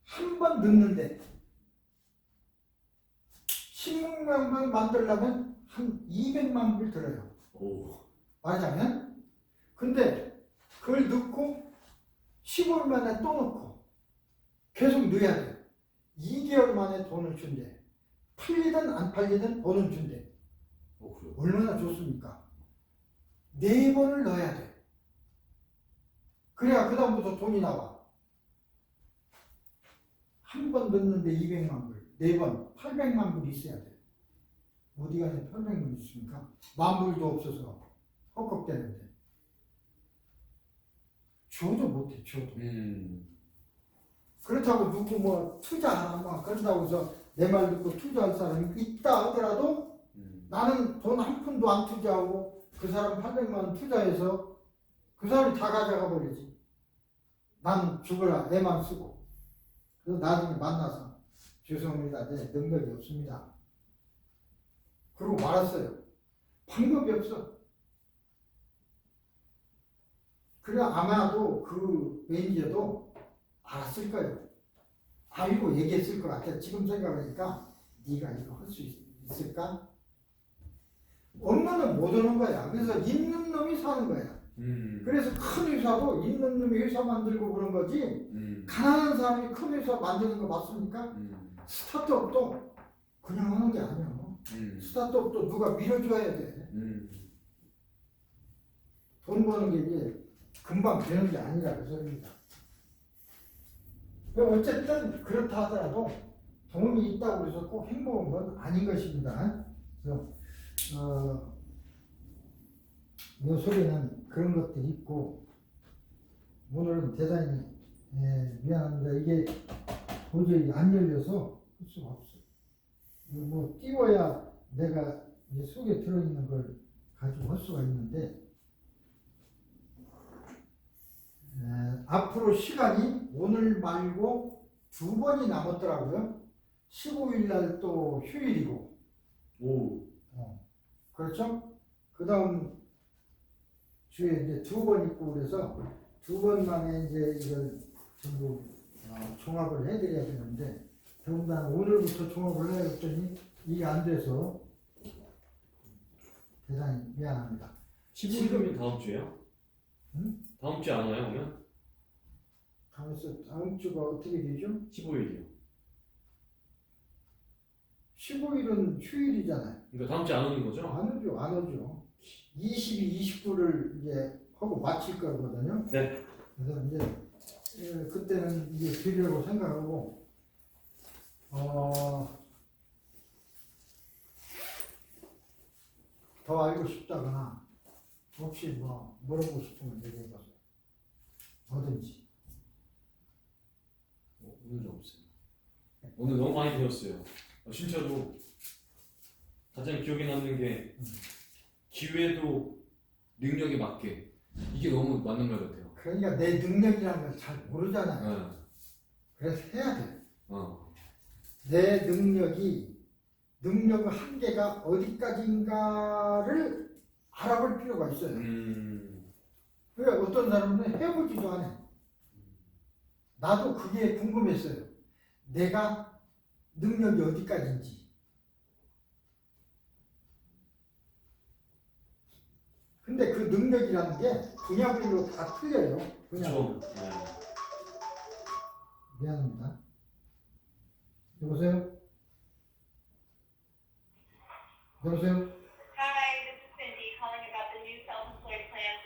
한 번 넣는데 16만 병 만들려면 한 200만 불 들어요. 말하자면. 근데 그걸 넣고 15일 만에 또 넣고 계속 넣어야 돼. 2개월 만에 돈을 준대. 팔리든 안 팔리든 돈을 준대. 얼마나 좋습니까? 4번을 넣어야 돼. 그래야 그 다음부터 돈이 나와. 한 번 넣는데 200만 불, 4번 800만 불이 있어야 돼. 어디 가서 800만 불 있습니까? 만 불도 없어서 헉헉대는데. 줘도 못해, 줘도. 그렇다고 누구 뭐 투자하나 막 그런다고 해서 내 말 듣고 투자할 사람이 있다 하더라도 나는 돈 한 푼도 안 투자하고 그 사람 800만 원 투자해서 그 사람이 다 가져가 버리지. 나는 죽어라 애만 쓰고. 그래서 나중에 만나서 죄송합니다. 네, 능력이 없습니다. 그러고 말았어요. 방법이 없어. 그래 아마도 그 매니저도 알았을 거예요. 알고 얘기했을 것 같아. 지금 생각하니까 네가 이거 할 수 있을까? 엄마는 못 오는 거야. 그래서 있는 놈이 사는 거야. 그래서 큰 회사도 있는 놈이 회사 만들고 그런 거지 가난한 사람이 큰 회사 만드는 거 맞습니까? 스타트업도 그냥 하는 게 아니야. 스타트업도 누가 밀어줘야 돼. 돈 버는 게 이제 금방 되는 게 아니라 그 소리입니다. 어쨌든 그렇다 하더라도 돈이 있다고 해서 꼭 행복한 건 아닌 것입니다. 그래서 이 소리는 그런 것들이 있고 오늘은 대단히 미안합니다. 이게 도저히 안 열려서 할 수가 없어. 뭐 띄워야 내가 이 속에 들어있는 걸 가지고 할 수가 있는데 앞으로 시간이 오늘 말고 2번이 남았더라고요. 15일 날 또 휴일이고. 오. 그렇죠? 그 다음 주에 이제 2번 있고 그래서 2번 만에 이제 이걸 전부 종합을 해드려야 되는데 더군다나 오늘부터 종합을 해야 했더니 이게 안 돼서 대단히 미안합니다. 15일이면 다음 주에요? 응? 다음 주에 안 와요, 그러면? 다음 주가 어떻게 되죠? 15일이요. 15일은 휴일이잖아요. 그러니까 다음 주에 안 오는 거죠? 안 오죠. 22, 29를 이제 하고 마칠 거거든요. 네. 그래서 이제 그때는 이제 드리려고 생각하고 더 알고 싶다거나 혹시 뭐 물어보고 싶으면 얘기해보세요. 뭐든지. 오늘은 없어요. 오늘 너무 많이 배웠어요. 진짜로 가장 기억에 남는 게 기회도 능력에 맞게 이게 너무 맞는 말 같아요. 그러니까 내 능력이라는 걸 잘 모르잖아요. 네. 그래서 해야 돼. 네. 내 능력의 한계가 어디까지인가를 알아볼 필요가 있어요. 왜 어떤 사람은 해보지도 않아요. 나도 그게 궁금했어요. 내가 능력이 어디까지인지. 근데 그 능력이라는 게 분야별로 다 틀려요. 분야별로. 그렇죠. 네. 미안합니다. 여보세요? 여보세요? Hi, this is Cindy calling about the new self-employed plan.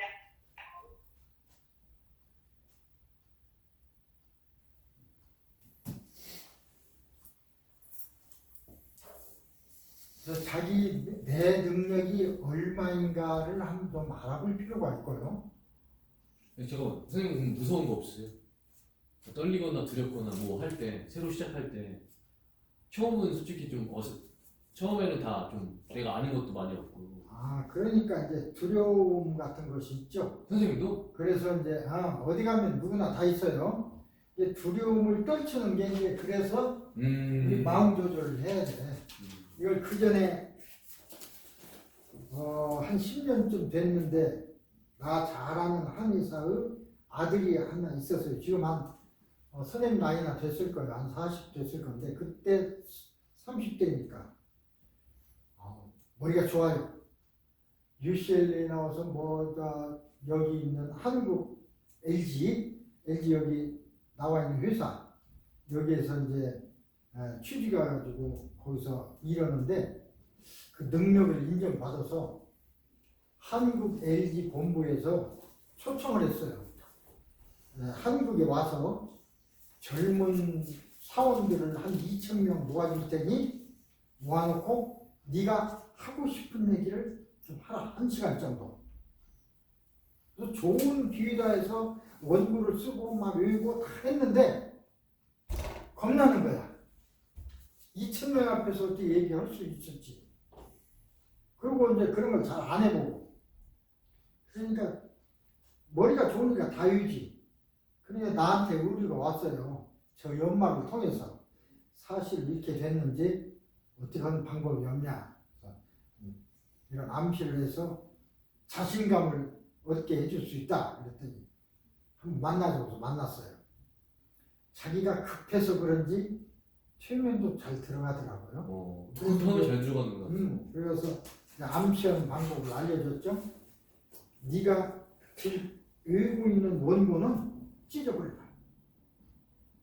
그래서 내 능력이 얼마인가를 한번 알아볼 필요가 있고요. 제가 선생님 무서운 거 없어요? 떨리거나 두렵거나 뭐 할 때 새로 시작할 때 처음은 솔직히 좀 처음에는 다 좀 내가 아는 것도 많이 없고 그러니까 이제 두려움 같은 것이 있죠. 선생님도? 그래서 이제 어디 가면 누구나 다 있어요. 이제 두려움을 떨치는 게 이제 그래서 우리 마음 조절을 해야 돼. 이걸 그 전에 한 10년쯤 됐는데 나 잘 아는 한의사의 아들이 하나 있었어요. 지금 한 선생님 나이나 됐을 거예요. 한 40 됐을 건데 그때 30대니까 머리가 좋아요. UCLA 나와서 여기 있는 한국 LG 여기 나와 있는 회사 여기에서 이제 취직해 가지고 거기서 일하는데 그 능력을 인정받아서 한국 LG 본부에서 초청을 했어요. 한국에 와서 젊은 사원들을 한 2,000명 모아줄 테니 모아놓고 네가 하고 싶은 얘기를 좀 하라. 1시간 정도. 그래서 좋은 기회다 해서 원고를 쓰고 막 외우고 다 했는데 겁나는 거야. 2,000명 앞에서 어떻게 얘기할 수 있을지. 그리고 이제 그런 걸 잘 안 해보고. 그러니까 머리가 좋으니까 다유지. 그러니까 나한테 의뢰가 왔어요. 저 연말을 통해서. 사실 이렇게 됐는지 어떻게 하는 방법이 없냐. 이런 암시를 해서 자신감을 얻게 해줄 수 있다. 그랬더니 한번 만나자고 만났어요. 자기가 급해서 그런지 최면도 잘 들어가더라고요. 처음에 잘 들어가는 것 같아요. 그래서 암시하는 방법을 알려줬죠. 네가 읽고 있는 원고는 찢어버려라.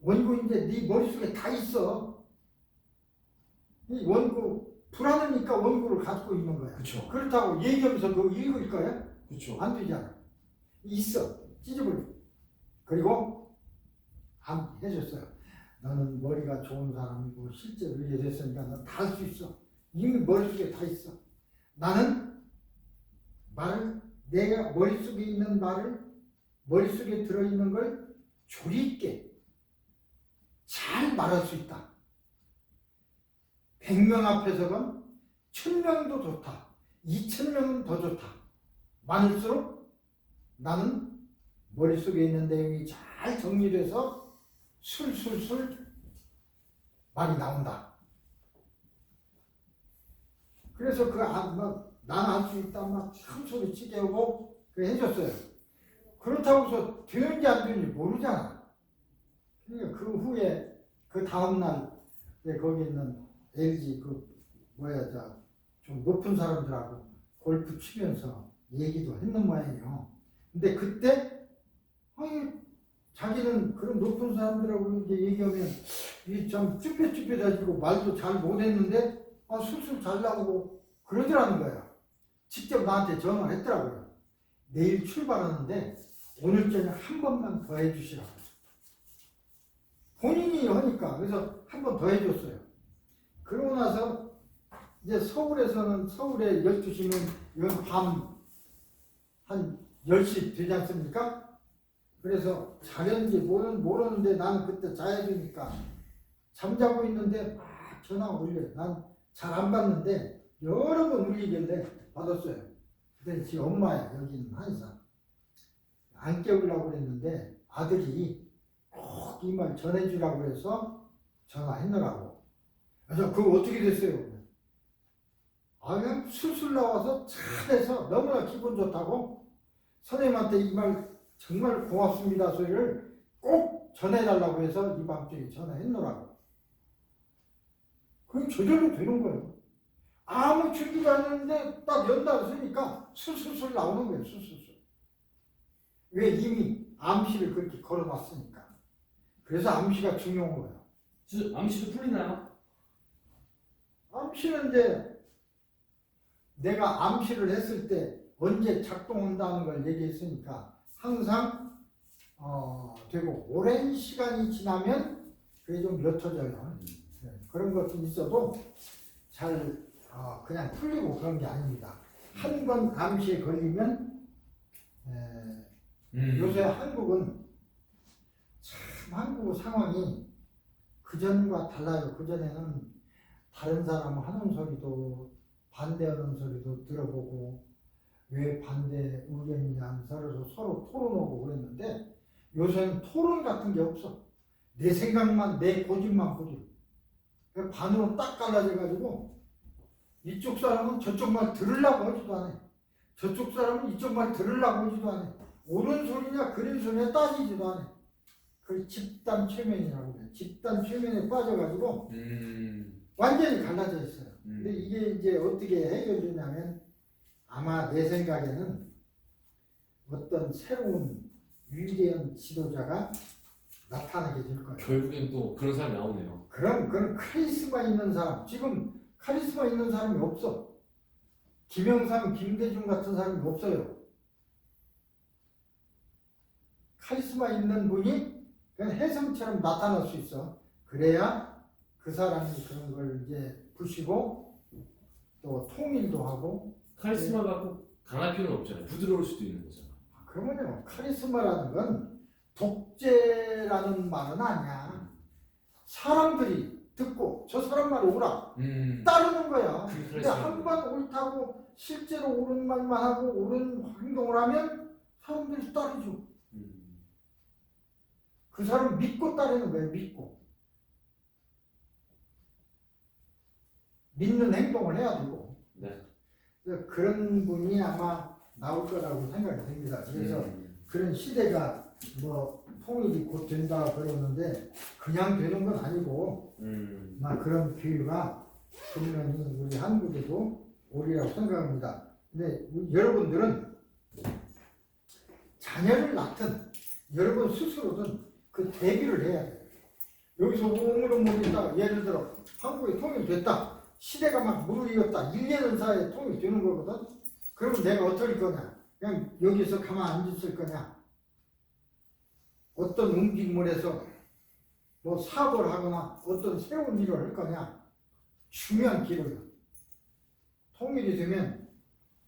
원고인데 네 머릿속에 다 있어. 이 원고 불안하니까 원고를 갖고 있는 거야. 그쵸. 그렇다고 얘기하면서 너 읽을 거야? 그쵸. 안 되잖아. 있어. 찢어버려. 그리고 해줬어요. 너는 머리가 좋은 사람이고 실제로 이렇게 됐으니까 너 다 할 수 있어. 이미 머릿속에 다 있어. 나는 내가 머릿속에 있는 말을 머릿속에 들어있는 걸 조리 있게 잘 말할 수 있다. 100명 앞에서건 1000명도 좋다. 2000명은 더 좋다. 많을수록 나는 머릿속에 있는 내용이 잘 정리돼서 술술술 말이 나온다. 그래서 난 할 수 있다 막 큰 소리 치게 하고 그 해줬어요. 그렇다고 해서 되는지 안 되는지 모르잖아. 그러니까 그 후에 그 다음날 거기 있는 LG 좀 높은 사람들하고 골프 치면서 얘기도 했는 모양이에요. 근데 그때 자기는 그런 높은 사람들하고 이제 얘기하면 참 쭈뼛쭈뼛해지고 말도 잘 못했는데 술술 잘 나오고 그러더라는 거야. 직접 나한테 전화를 했더라고요. 내일 출발하는데 오늘 저녁 한 번만 더 해주시라고. 본인이 하니까 그래서 한 번 더 해줬어요. 그러고 나서 이제 서울에서는 서울에 12시면 이건 밤 한 10시 되지 않습니까? 그래서 자는지 모르는데 나는 그때 자야 되니까 잠자고 있는데 막 전화가 울려요. 난 잘 안 받는데 여러 번 울리길래 받았어요. 그때 지 엄마야. 여기는 한의사. 안 깨우려고 그랬는데 아들이 꼭 이 말 전해주라고 해서 전화했느라고. 그래서 그거 어떻게 됐어요? 그냥 술술 나와서 잘해서 너무나 기분 좋다고 선생님한테 이 말 정말 고맙습니다 소리를 꼭 전해달라고 해서 이 밤중에 전화했노라고. 그게 저절로 되는 거예요. 아무 준비도 안 했는데 딱 연달아 쓰니까 술술술 나오는 거예요. 술술술. 왜? 이미 암시를 그렇게 걸어놨으니까. 그래서 암시가 중요한 거예요. 암시도 풀리나요? 암시는 이제 내가 암시를 했을 때 언제 작동한다는 걸 얘기했으니까 항상 되고 오랜 시간이 지나면 그게 좀 옅어져요. 그런 것도 있어도 잘 그냥 풀리고 그런 게 아닙니다. 한 번 암시에 걸리면 요새 한국은 참 한국 상황이 그전과 달라요. 그전에는 다른 사람 하는 소리도 반대하는 소리도 들어보고 왜 반대 의견이냐 서로 토론하고 그랬는데 요새는 토론 같은 게 없어. 내 생각만 내 고집만 부려. 반으로 딱 갈라져가지고 이쪽 사람은 저쪽 말 들으려고 하지도 않아. 저쪽 사람은 이쪽 말 들으려고 하지도 않아. 옳은 소리냐 그런 소리냐 따지지도 않아. 그 집단 최면이라고 그래. 집단 최면에 빠져가지고 완전히 갈라져 있어요. 근데 이게 이제 어떻게 해결되냐면 아마 내 생각에는 어떤 새로운 위대한 지도자가 나타나게 될 거예요. 결국엔 또 그런 사람이 나오네요. 그런 카리스마 있는 사람, 지금 카리스마 있는 사람이 없어. 김영삼, 김대중 같은 사람이 없어요. 카리스마 있는 분이 그냥 혜성처럼 나타날 수 있어. 그래야 그 사람이 그런 걸 이제 부시고 또 통일도 하고. 카리스마가 꼭 강할 필요는 없잖아요. 부드러울 수도 있는 거잖아요. 그러면요, 카리스마라는 건 독재라는 말은 아니야. 사람들이 듣고 저 사람 말 오라 따르는 거야. 근데 한 번 옳다고 실제로 옳은 말만 하고 옳은 행동을 하면 사람들이 따르죠. 그 사람 믿고 따르는 거예요. 믿는 행동을 해야 되고. 네. 그런 분이 아마 나올 거라고 생각이 됩니다. 그래서 그런 시대가 뭐 통일이 곧 된다 그러는데 그냥 되는 건 아니고 그런 기회가 분명히 우리 한국에도 오리라고 생각합니다. 근데 여러분들은 자녀를 낳든 여러분 스스로든 그 대비를 해야 돼요. 여기서 오물오물 예를 들어 한국이 통일됐다. 시대가 막 무르익었다. 1년 사이에 통일되는 거거든. 그러면 내가 어떻게 할 거냐? 그냥 여기서 가만 안 있을 거냐? 어떤 움직임을해서 뭐 사고를 하거나 어떤 새로운 일을 할 거냐? 중요한 기회예요. 통일이 되면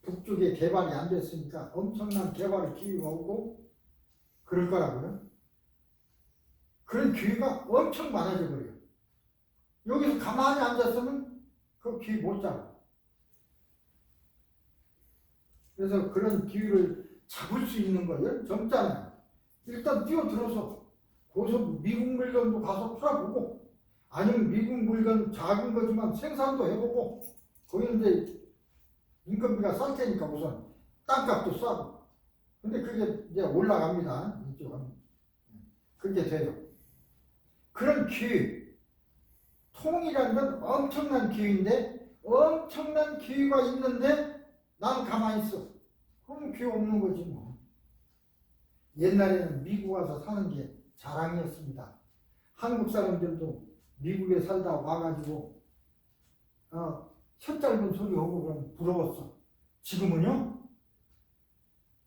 북쪽에 개발이 안 됐으니까 엄청난 개발의 기회가 오고 그럴 거라고요. 그런 기회가 엄청 많아져 버려요. 여기서 가만히 앉았으면 그 기회 못 잡아. 그래서 그런 기회를 잡을 수 있는 거예요. 젊잖아요. 일단 뛰어들어서 거기서 미국 물건도 가서 팔아보고 아니면 미국 물건 작은 거지만 생산도 해보고 거기 이제 인건비가 쌀 테니까 우선 땅값도 싸고 근데 그게 이제 올라갑니다. 이쪽은 그렇게 돼요. 그런 기회 통이라는 건 엄청난 기회인데 엄청난 기회가 있는데 난 가만히 있어. 그럼 기회 없는 거지 뭐. 옛날에는 미국 와서 사는 게 자랑이었습니다. 한국 사람들도 미국에 살다 와가지고 혀 짧은 소리 하고 그럼 부러웠어. 지금은요.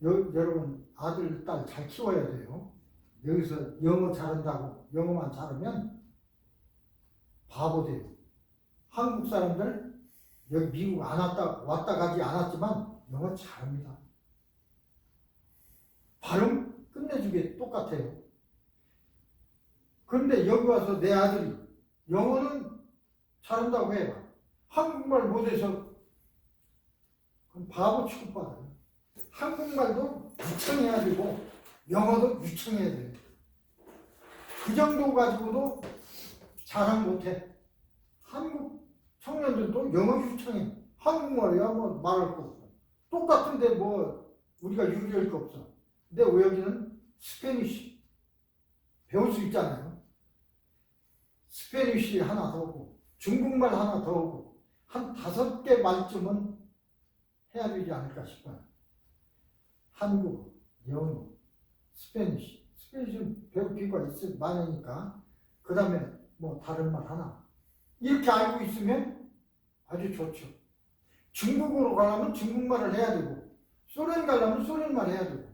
여러분 아들 딸 잘 키워야 돼요. 여기서 영어 잘한다고 영어만 잘하면 바보 돼요. 한국 사람들 여기 미국 안 왔다 가지 않았지만 영어 잘합니다. 발음 끝내주게 똑같아요. 그런데 여기 와서 내 아들이 영어는 잘한다고 해봐. 한국말 못해서 그럼 바보 취급받아요. 한국말도 유창해야 되고 영어도 유창해야 돼요. 그 정도 가지고도 자랑 못해. 한국 청년들도 영어 유창해. 한국말이야 뭐 말할 거 없어. 똑같은데 뭐 우리가 유리할 거 없어. 근데 왜 여기는 스페니쉬 배울 수 있잖아요. 스페니쉬 하나 더 오고 중국말 하나 더 오고 한 5개 말쯤은 해야 되지 않을까 싶어요. 한국어, 영어, 스페니쉬. 스페니쉬는 배울 기회가 많으니까 그 다음에 뭐 다른 말 하나 이렇게 알고 있으면 아주 좋죠. 중국으로 가려면 중국말을 해야 되고 소련 가려면 소련말 해야 되고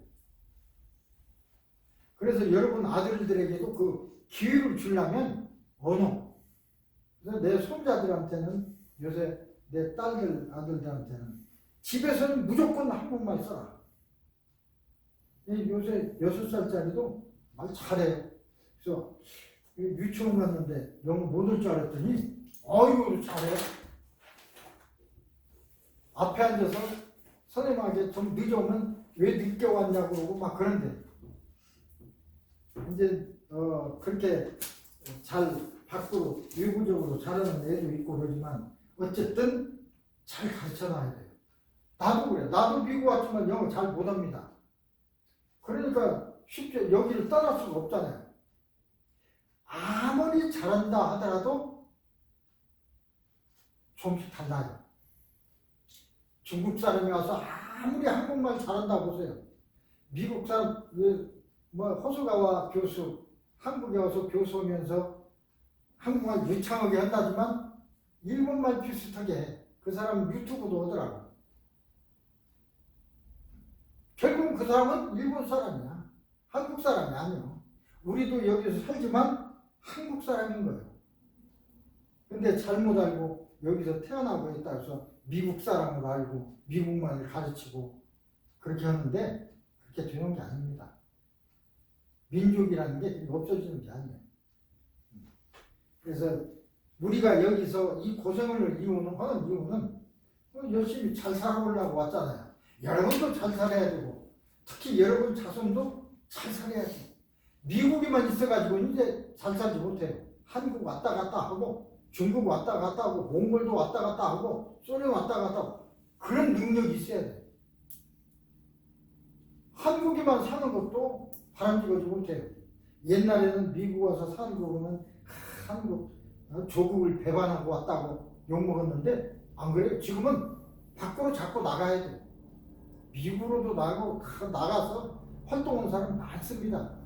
그래서 여러분 아들들에게도 그 기회를 주려면 언어. 그래서 내 손자들한테는 요새 내 딸들 아들들한테는 집에서는 무조건 한국말 써라. 요새 6살짜리도 말 잘해요. 그래서 유치원 갔는데 영어 못 올 줄 알았더니 어이구 잘해. 앞에 앉아서 선생님한테 좀 늦어오면 왜 늦게 왔냐고 그러고 막 그런데 이제 그렇게 잘 밖으로 외부적으로 잘하는 애도 있고 그러지만 어쨌든 잘 가르쳐놔야 돼요. 나도 그래. 나도 미국 왔지만 영어 잘 못합니다. 그러니까 쉽게 여기를 떠날 수가 없잖아요. 아무리 잘한다 하더라도 좀씩 달라요. 중국 사람이 와서 아무리 한국말 잘한다 보세요. 미국 사람 뭐 호수가와 교수 한국에 와서 교수하면서 한국말 유창하게 한다지만 일본말 비슷하게 해. 그 사람은 유튜브도 하더라고. 결국은 그 사람은 일본 사람이야. 한국 사람이 아니야. 우리도 여기서 살지만 한국 사람인 거예요. 근데 잘못 알고 여기서 태어나고 있다 해서 미국 사람을 알고 미국말을 가르치고 그렇게 하는데 그렇게 되는 게 아닙니다. 민족이라는 게 없어지는 게 아니에요. 그래서 우리가 여기서 이 고생을 하는 이유는 열심히 잘 살아보려고 왔잖아요. 여러분도 잘 살아야 되고 특히 여러분 자손도 잘 살아야 돼요. 미국에만 있어가지고 이제 잘 살지 못해요. 한국 왔다 갔다 하고 중국 왔다 갔다 하고 몽골도 왔다 갔다 하고 소련 왔다 갔다 하고 그런 능력이 있어야 돼요. 한국에만 사는 것도 바람직하지 못해요. 옛날에는 미국 와서 살고 그러면 한국 조국을 배반하고 왔다고 욕먹었는데 안 그래요? 지금은 밖으로 자꾸 나가야 돼요. 미국으로도 나가서 활동하는 사람 많습니다.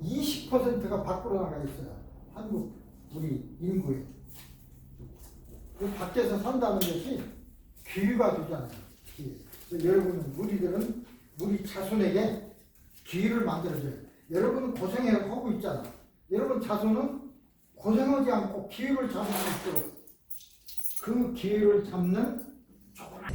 20%가 밖으로 나가 있어요. 한국 우리 인구에. 그 밖에서 산다는 것이 기회가 되잖아요. 기회. 그래서 여러분 우리들은 우리 자손에게 기회를 만들어줘요. 여러분은 고생을 하고 있잖아. 여러분 자손은 고생하지 않고 기회를 잡을 수 있도록 그 기회를 잡는 조그만